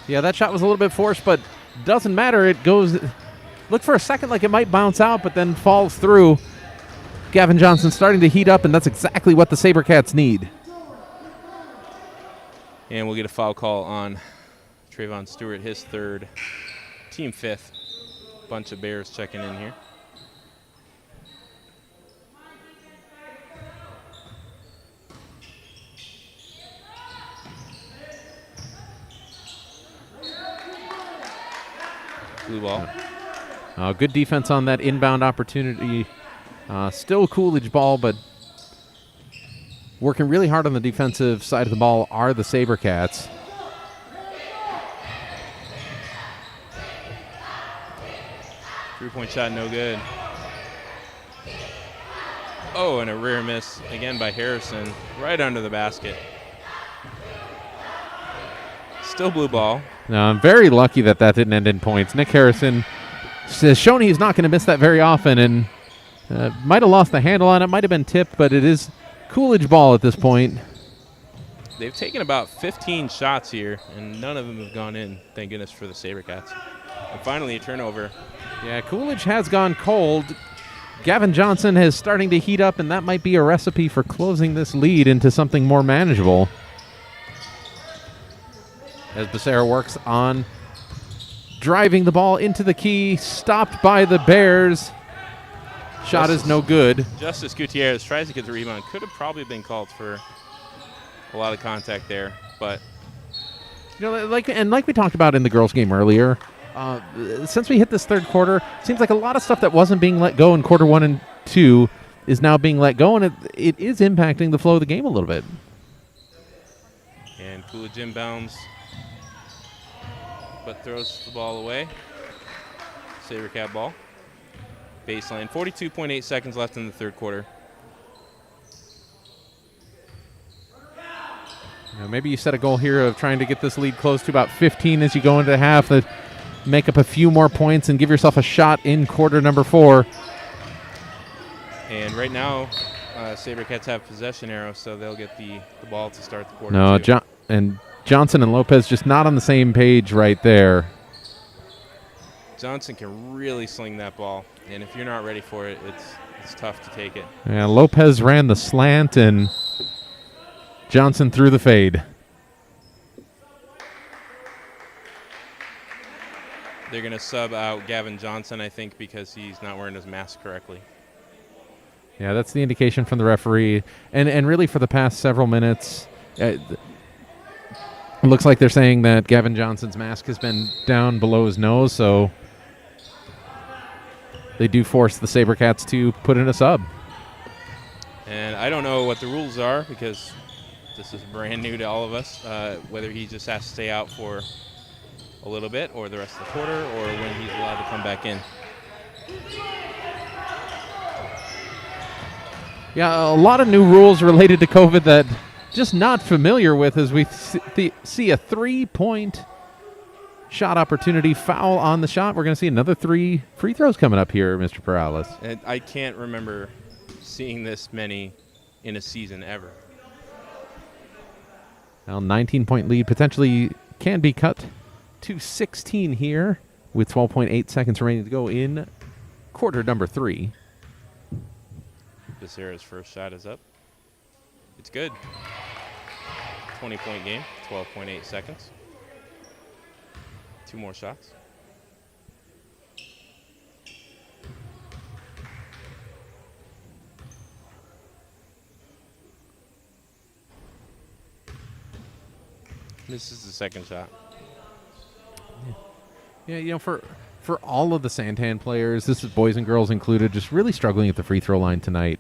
Yeah, that shot was a little bit forced, but doesn't matter. It goes, looked for a second like it might bounce out, but then falls through. Gavin Johnson starting to heat up, and that's exactly what the SaberCats need. And we'll get a foul call on Trayvon Stewart, his third, team fifth. Bunch of Bears checking in here. Blue ball. Good defense on that inbound opportunity. Still Coolidge ball, but working really hard on the defensive side of the ball are the SaberCats. Three-point shot, no good. Oh, and a rear miss again by Harrison, right under the basket. Still blue ball. Now, I'm very lucky that didn't end in points. Nick Harrison has shown he's not going to miss that very often, and might have lost the handle on it, might have been tipped, but it is Coolidge ball at this point. They've taken about 15 shots here, and none of them have gone in, thank goodness for the SaberCats. And finally, a turnover. Yeah, Coolidge has gone cold. Gavin Johnson is starting to heat up, and that might be a recipe for closing this lead into something more manageable. As Becerra works on driving the ball into the key, stopped by the Bears. Shot is no good. Justice Gutierrez tries to get the rebound. Could have probably been called for a lot of contact there, but like we talked about in the girls' game earlier, since we hit this third quarter, it seems like a lot of stuff that wasn't being let go in quarter 1 and 2 is now being let go, and it is impacting the flow of the game a little bit. And Coolidge inbounds, but throws the ball away. SaberCat ball. Baseline. 42.8 seconds left in the third quarter. Maybe you set a goal here of trying to get this lead close to about 15 as you go into half, make up a few more points and give yourself a shot in quarter number 4. And right now, SaberCats have possession arrow, so they'll get the ball to start the quarter. No, Johnson and Lopez just not on the same page right there. Johnson can really sling that ball, and if you're not ready for it, it's tough to take it. Yeah, Lopez ran the slant, and Johnson threw the fade. They're going to sub out Gavin Johnson, I think, because he's not wearing his mask correctly. Yeah, that's the indication from the referee. And really for the past several minutes, it looks like they're saying that Gavin Johnson's mask has been down below his nose, so they do force the SaberCats to put in a sub. And I don't know what the rules are because this is brand new to all of us, whether he just has to stay out for a little bit or the rest of the quarter or when he's allowed to come back in. Yeah, a lot of new rules related to COVID that just not familiar with as we see a 3-point shot opportunity, foul on the shot. We're going to see another 3 free throws coming up here, Mr. Perales. And I can't remember seeing this many in a season ever. Now 19-point lead potentially can be cut to 16 here with 12.8 seconds remaining to go in quarter number 3. Becerra's first shot is up. It's good. 20-point game, 12.8 seconds. 2 more shots. This is the second shot. Yeah, for all of the Santan players, this is boys and girls included, just really struggling at the free throw line tonight.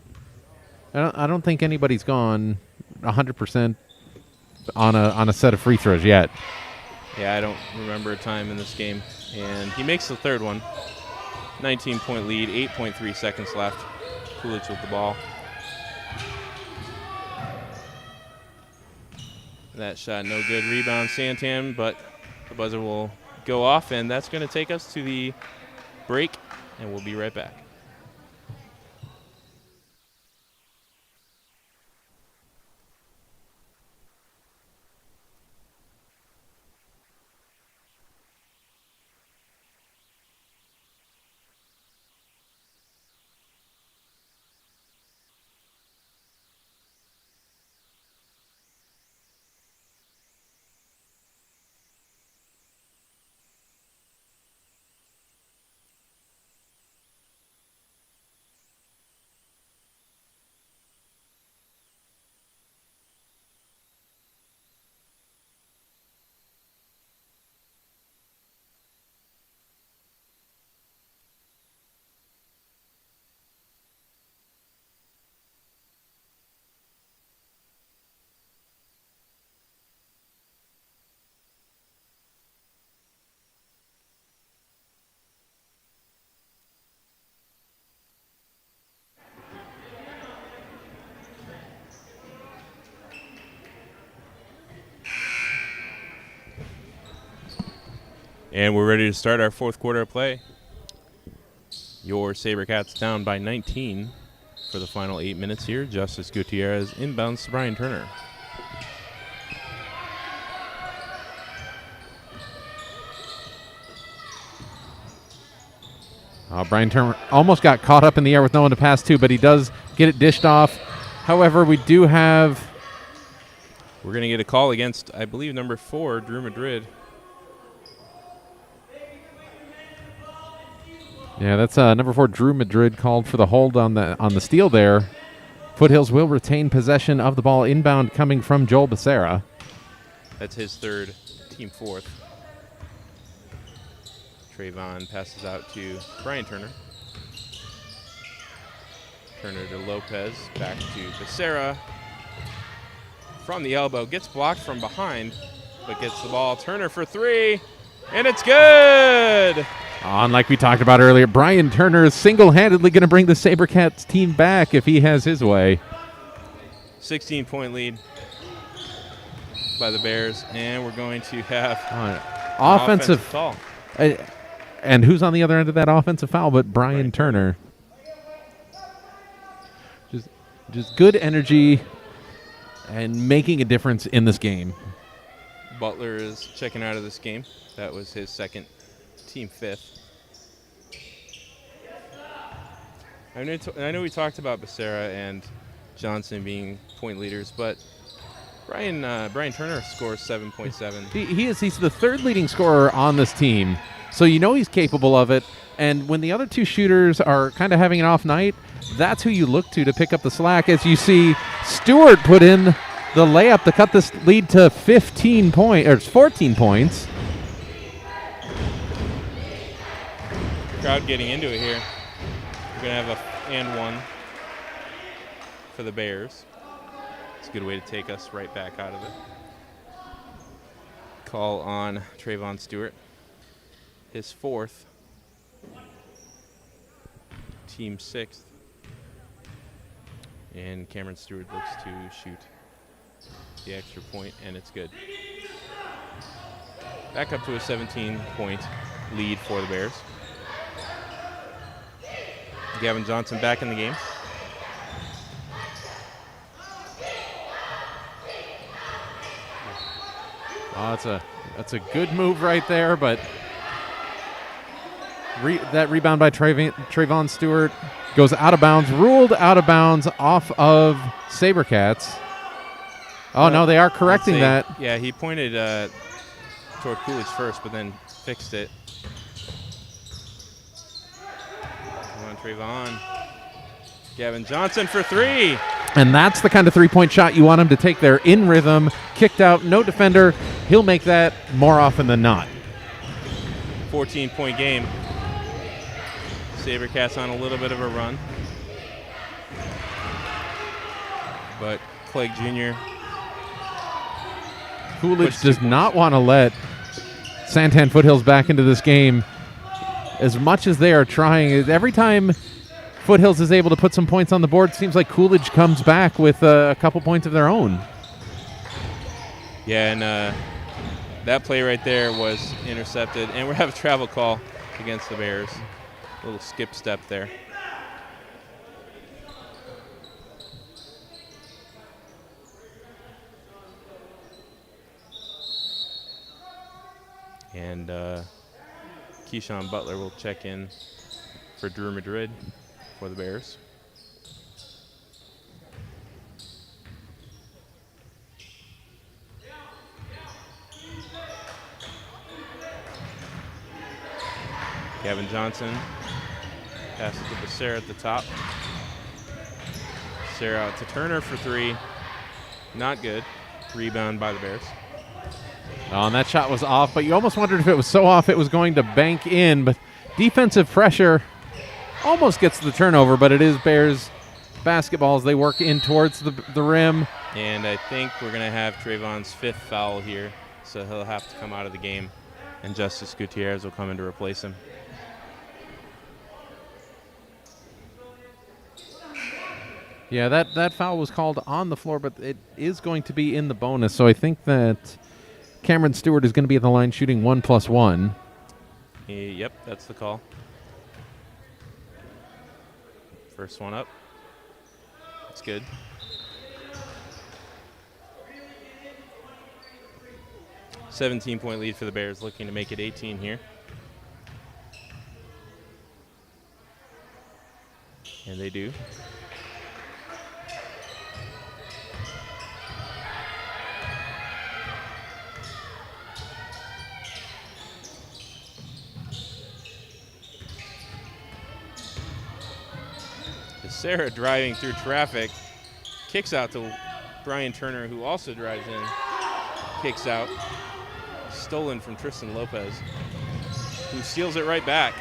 I don't think anybody's gone 100% on a set of free throws yet. Yeah, I don't remember a time in this game. And he makes the third one. 19-point lead, 8.3 seconds left. Coolidge with the ball. That shot no good. Rebound Santan, but the buzzer will go off, and that's going to take us to the break, and we'll be right back. And we're ready to start our fourth quarter of play. Your SaberCats down by 19 for the final 8 minutes here. Justice Gutierrez inbounds to Brian Turner. Brian Turner almost got caught up in the air with no one to pass to, but he does get it dished off. However, we do have... We're going to get a call against, I believe, number 4, Drew Madrid. Yeah, that's number 4, Drew Madrid, called for the hold on the steal there. Foothills will retain possession of the ball inbound coming from Joel Becerra. That's his third, team fourth. Trayvon passes out to Brian Turner. Turner to Lopez, back to Becerra. From the elbow, gets blocked from behind, but gets the ball. Turner for 3, and it's good! And like we talked about earlier, Brian Turner is single-handedly going to bring the SaberCats team back if he has his way. 16-point lead by the Bears, and we're going to have offensive foul. And who's on the other end of that offensive foul but Brian Turner? Just good energy and making a difference in this game. Butler is checking out of this game. That was his second, team 5th. I know we talked about Becerra and Johnson being point leaders, but Brian Turner scores 7.7. He's the third leading scorer on this team, so you know he's capable of it. And when the other two shooters are kind of having an off night, that's who you look to pick up the slack. As you see, Stewart put in the layup to cut this lead to 14 points. Crowd getting into it here. We're going to have a and one for the Bears. It's a good way to take us right back out of it. Call on Trayvon Stewart. His 4th. Team 6th. And Cameron Stewart looks to shoot the extra point, and it's good. Back up to a 17-point lead for the Bears. Gavin Johnson back in the game. Oh, that's a good move right there, but that rebound by Trayvon Stewart goes out of bounds, ruled out of bounds off of SaberCats. Oh, no, they are correcting that. Yeah, he pointed toward Coolidge first, but then fixed it. Come on, Trayvon. Gavin Johnson for 3. And that's the kind of three-point shot you want him to take there, in rhythm, kicked out, no defender. He'll make that more often than not. 14-point game. SaberCats on a little bit of a run. but Clegg Jr. Coolidge does not want to let Santan Foothills back into this game as much as they are trying. Every time Foothills is able to put some points on the board, it seems like Coolidge comes back with a couple points of their own. Yeah, and that play right there was intercepted, and we have a travel call against the Bears. A little skip step there. And Keyshawn Butler will check in for Drew Madrid for the Bears. Gavin Johnson passes to Becerra at the top. Becerra out to Turner for 3. Not good. Rebound by the Bears. Oh, and that shot was off, but you almost wondered if it was so off it was going to bank in. But defensive pressure almost gets the turnover, but it is Bears basketball as they work in towards the rim. And I think we're going to have Trayvon's 5th foul here, so he'll have to come out of the game, and Justice Gutierrez will come in to replace him. Yeah, that foul was called on the floor, but it is going to be in the bonus. So I think that Cameron Stewart is going to be at the line shooting 1+1. Yep, that's the call. First one up. That's good. $17-point lead for the Bears, looking to make it 18 here. And they do. Sarah driving through traffic, kicks out to Brian Turner, who also drives in, kicks out. Stolen from Tristan Lopez, who steals it right back.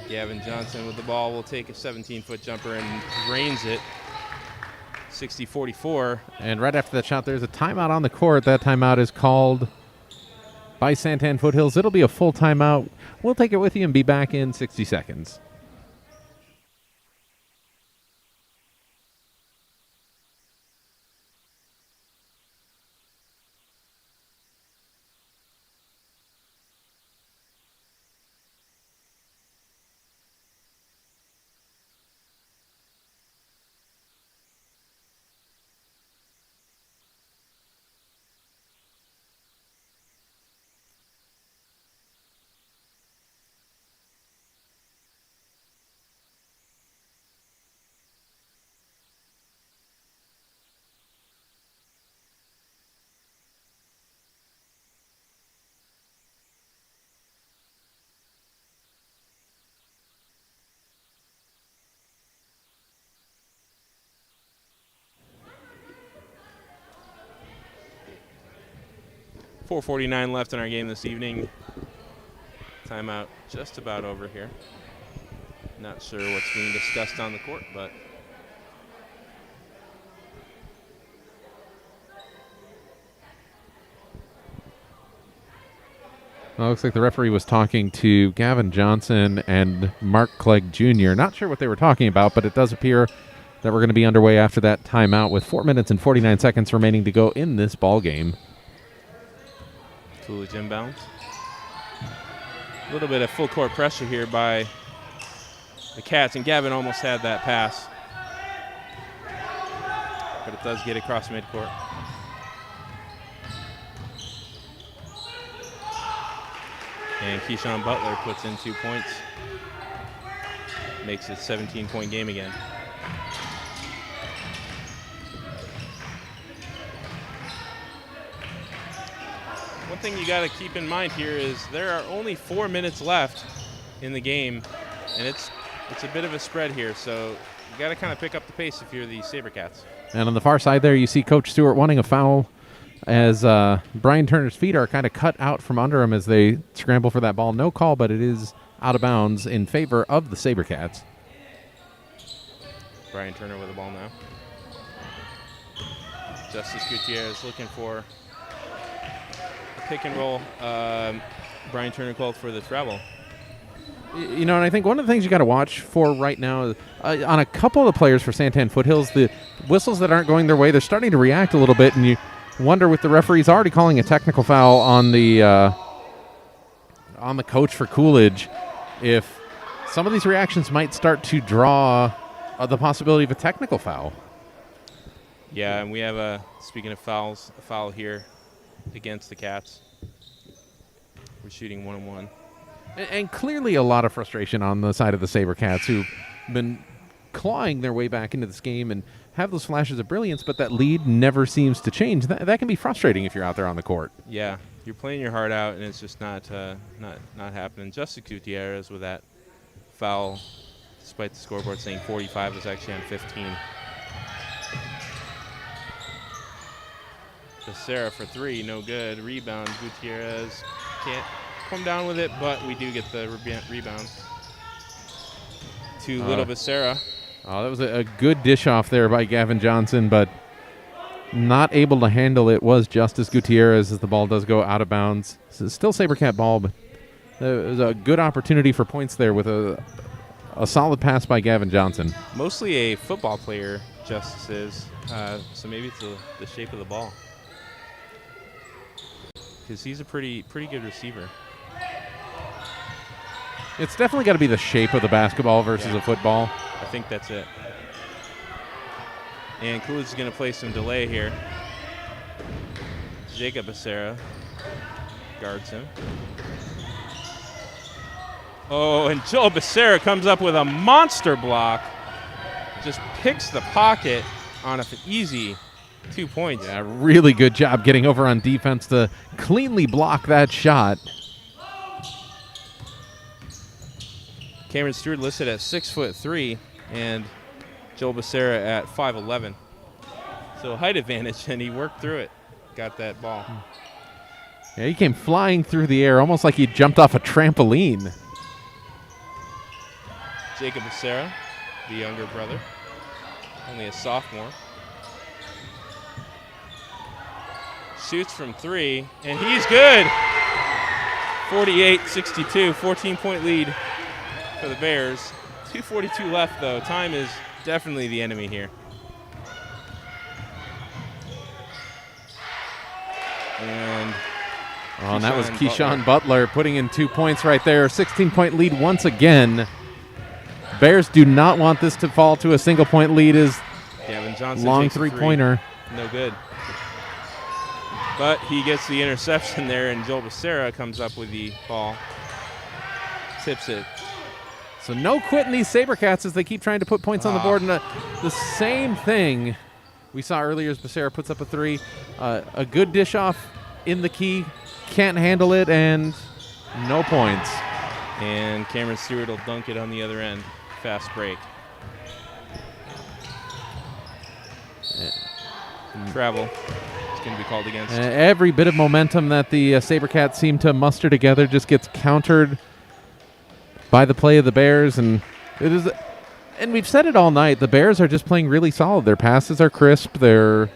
Gavin Johnson with the ball will take a 17-foot jumper and drains it. 60-44. And right after that shot, there's a timeout on the court. That timeout is called by Santan Foothills. It'll be a full timeout. We'll take it with you and be back in 60 seconds. .449 left in our game this evening. Timeout just about over here. Not sure what's being discussed on the court, but well, it looks like the referee was talking to Gavin Johnson and Mark Clegg Jr. Not sure what they were talking about, but it does appear that we're going to be underway after that timeout with 4 minutes and 49 seconds remaining to go in this ball game. Coolidge inbounds. A little bit of full court pressure here by the Cats, and Gavin almost had that pass. But it does get across midcourt. And Keyshawn Butler puts in 2 points. Makes it a 17-point game again. One thing you got to keep in mind here is there are only 4 minutes left in the game, and it's a bit of a spread here, so you got to kind of pick up the pace if you're the SaberCats. And on the far side there, you see Coach Stewart wanting a foul as Brian Turner's feet are kind of cut out from under him as they scramble for that ball. No call, but it is out of bounds in favor of the SaberCats. Brian Turner with the ball now. Justice Gutierrez looking for a pick and roll. Brian Turner called for the travel. You know, and I think one of the things you got to watch for right now is on a couple of the players for Santan Foothills, the whistles that aren't going their way, they're starting to react a little bit, and you wonder with the referees already calling a technical foul on the coach for Coolidge, if some of these reactions might start to draw the possibility of a technical foul. Yeah, and we have speaking of fouls, a foul here against the Cats. We're shooting 1-on-1. And clearly a lot of frustration on the side of the SaberCats, who've been clawing their way back into this game and have those flashes of brilliance, but that lead never seems to change. That can be frustrating if you're out there on the court. Yeah, you're playing your heart out, and it's just not happening. Justice Gutierrez with that foul, despite the scoreboard saying 45, was actually on 15. Becerra for 3, no good. Rebound, Gutierrez can't come down with it, but we do get the rebound to Little Becerra. Oh, that was a good dish off there by Gavin Johnson, but not able to handle it was Justice Gutierrez as the ball does go out of bounds. It's still SaberCat ball, but it was a good opportunity for points there with a solid pass by Gavin Johnson. Mostly a football player, Justice is, so maybe it's the shape of the ball. Because he's a pretty good receiver. It's definitely got to be the shape of the basketball versus a football. I think that's it. And Coolidge is going to play some delay here. Jacob Becerra guards him. Oh, and Joel Becerra comes up with a monster block. Just picks the pocket on an easy 2 points. Yeah, really good job getting over on defense to cleanly block that shot. Cameron Stewart listed at 6'3", and Joel Becerra at 5'11". So height advantage, and he worked through it. Got that ball. Yeah, he came flying through the air, almost like he jumped off a trampoline. Jacob Becerra, the younger brother, only a sophomore. Shoots from 3, and he's good. 48-62, 14-point lead for the Bears. 2:42 left, though. Time is definitely the enemy here. And that was Keyshawn Butler putting in 2 points right there. 16-point lead once again. Bears do not want this to fall to a single-point lead as Gavin Johnson long takes a three-pointer. No good. But he gets the interception there, and Joel Becerra comes up with the ball. Tips it. So no quitting these SaberCats as they keep trying to put points on the board. And the same thing we saw earlier as Becerra puts up a 3. A good dish off in the key. Can't handle it, and no points. And Cameron Stewart will dunk it on the other end. Fast break. Travel. It's going to be called against. Every bit of momentum that the SaberCats seem to muster together just gets countered by the play of the Bears, and it is. And we've said it all night. The Bears are just playing really solid. Their passes are crisp. Their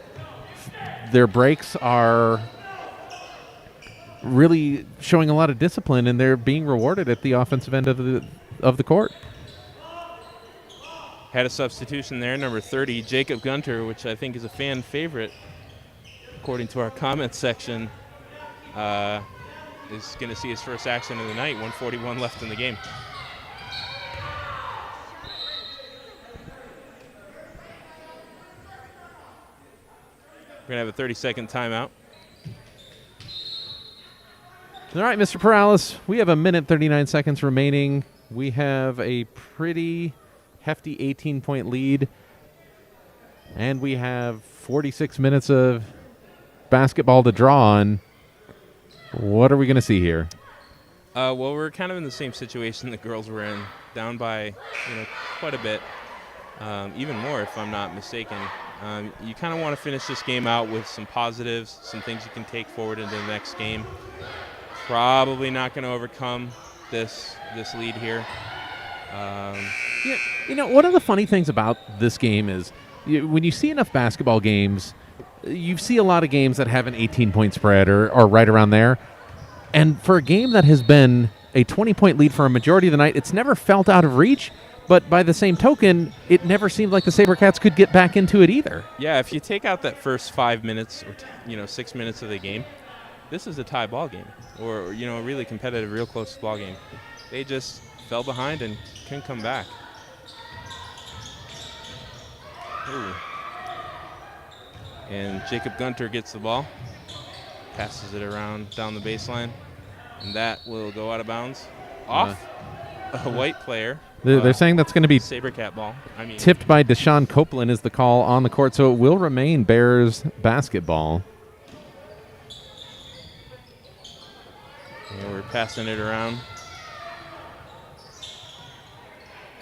breaks are really showing a lot of discipline, and they're being rewarded at the offensive end of the court. Had a substitution there, number 30, Jacob Gunter, which I think is a fan favorite, according to our comments section. Is going to see his first action of the night. 1:41 left in the game. We're going to have a 30-second timeout. All right, Mr. Perales, we have 1 minute 39 seconds remaining. We have a pretty hefty 18-point lead, and we have 46 minutes of basketball to draw on. What are we going to see here? Well, we're kind of in the same situation the girls were in, down by quite a bit, even more if I'm not mistaken. You kind of want to finish this game out with some positives, some things you can take forward into the next game. Probably not going to overcome this lead here. One of the funny things about this game is when you see enough basketball games, you see a lot of games that have an 18-point spread or right around there. And for a game that has been a 20-point lead for a majority of the night, it's never felt out of reach. But by the same token, it never seemed like the SaberCats could get back into it either. Yeah, if you take out that first 5 minutes or 6 minutes of the game, this is a tie ball game or a really competitive, real close ball game. They just fell behind and couldn't come back. Ooh. And Jacob Gunter gets the ball, passes it around down the baseline, and that will go out of bounds off a white player. They're saying that's going to be SaberCat ball. Tipped by Deshaun Copeland is the call on the court, so it will remain Bears basketball. And we're passing it around.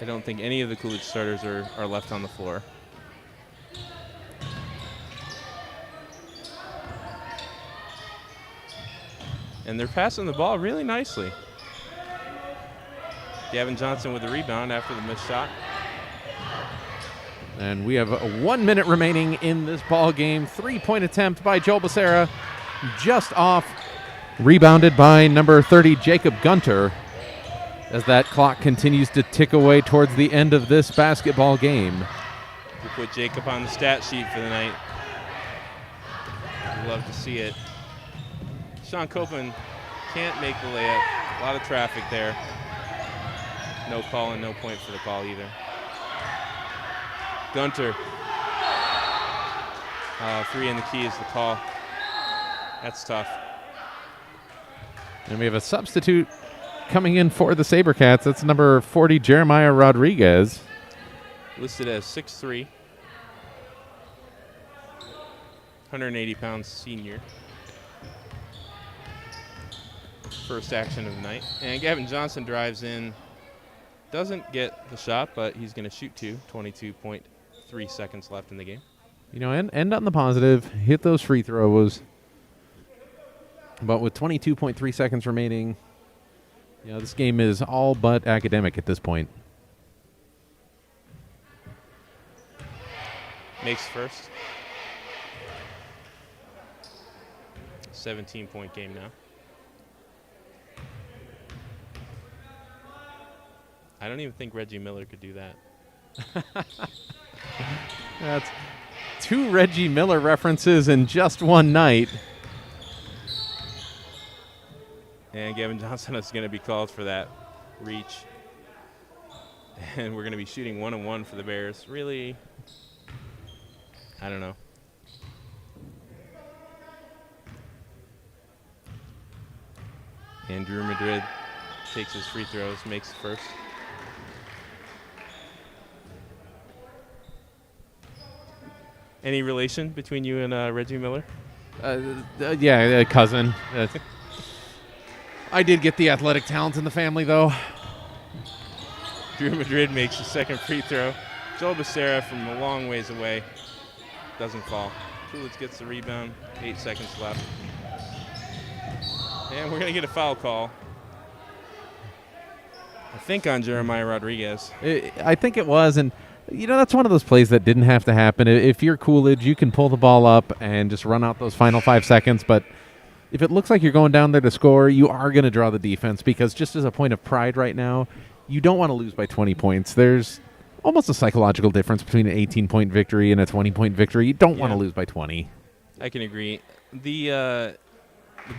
I don't think any of the Coolidge starters are left on the floor. And they're passing the ball really nicely. Gavin Johnson with the rebound after the missed shot. And we have 1 minute remaining in this ball game. 3-point attempt by Joel Becerra, just off. Rebounded by number 30, Jacob Gunter, as that clock continues to tick away towards the end of this basketball game. We put Jacob on the stat sheet for the night. We'd love to see it. Sean Copeland can't make the layup. A lot of traffic there. No call and no point for the call either. Gunter. 3 in the key is the call. That's tough. And we have a substitute coming in for the SaberCats. That's number 40, Jeremiah Rodriguez. Listed as 6'3", 180-pound senior. First action of the night. And Gavin Johnson drives in. Doesn't get the shot, but he's going to shoot 22.3 seconds left in the game. End on the positive. Hit those free throws. But with 22.3 seconds remaining, this game is all but academic at this point. Makes first. 17-point game now. I don't even think Reggie Miller could do that. That's 2 Reggie Miller references in just one night. And Gavin Johnson is going to be called for that reach. And we're going to be shooting 1-on-1 for the Bears. Really, I don't know. And Drew Madrid takes his free throws, makes the first. Any relation between you and Reggie Miller? Yeah, cousin. I did get the athletic talent in the family, though. Drew Madrid makes the second free throw. Joel Becerra from a long ways away doesn't fall. Coolidge gets the rebound. 8 seconds left. And we're going to get a foul call. I think on Jeremiah Rodriguez. I think it was, and that's one of those plays that didn't have to happen. If you're Coolidge, you can pull the ball up and just run out those final 5 seconds, but if it looks like you're going down there to score, you are going to draw the defense because just as a point of pride right now, you don't want to lose by 20 points. There's almost a psychological difference between an 18-point victory and a 20-point victory. You don't want to lose by 20. I can agree. The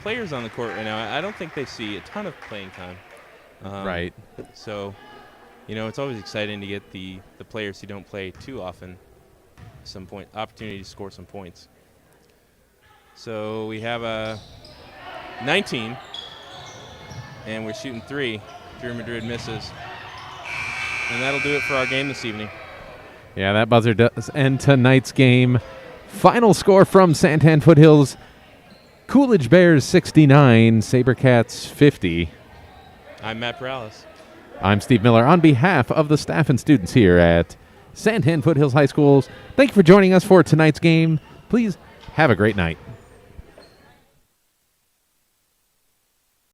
players on the court right now, I don't think they see a ton of playing time. Right. So, it's always exciting to get the players who don't play too often some opportunity to score some points. So we have a 19, and we're shooting 3. Drew Madrid misses. And that'll do it for our game this evening. Yeah, that buzzer does end tonight's game. Final score from Santan Foothills, Coolidge Bears 69, SaberCats 50. I'm Matt Perales. I'm Steve Miller on behalf of the staff and students here at Santan Foothills High Schools. Thank you for joining us for tonight's game. Please have a great night.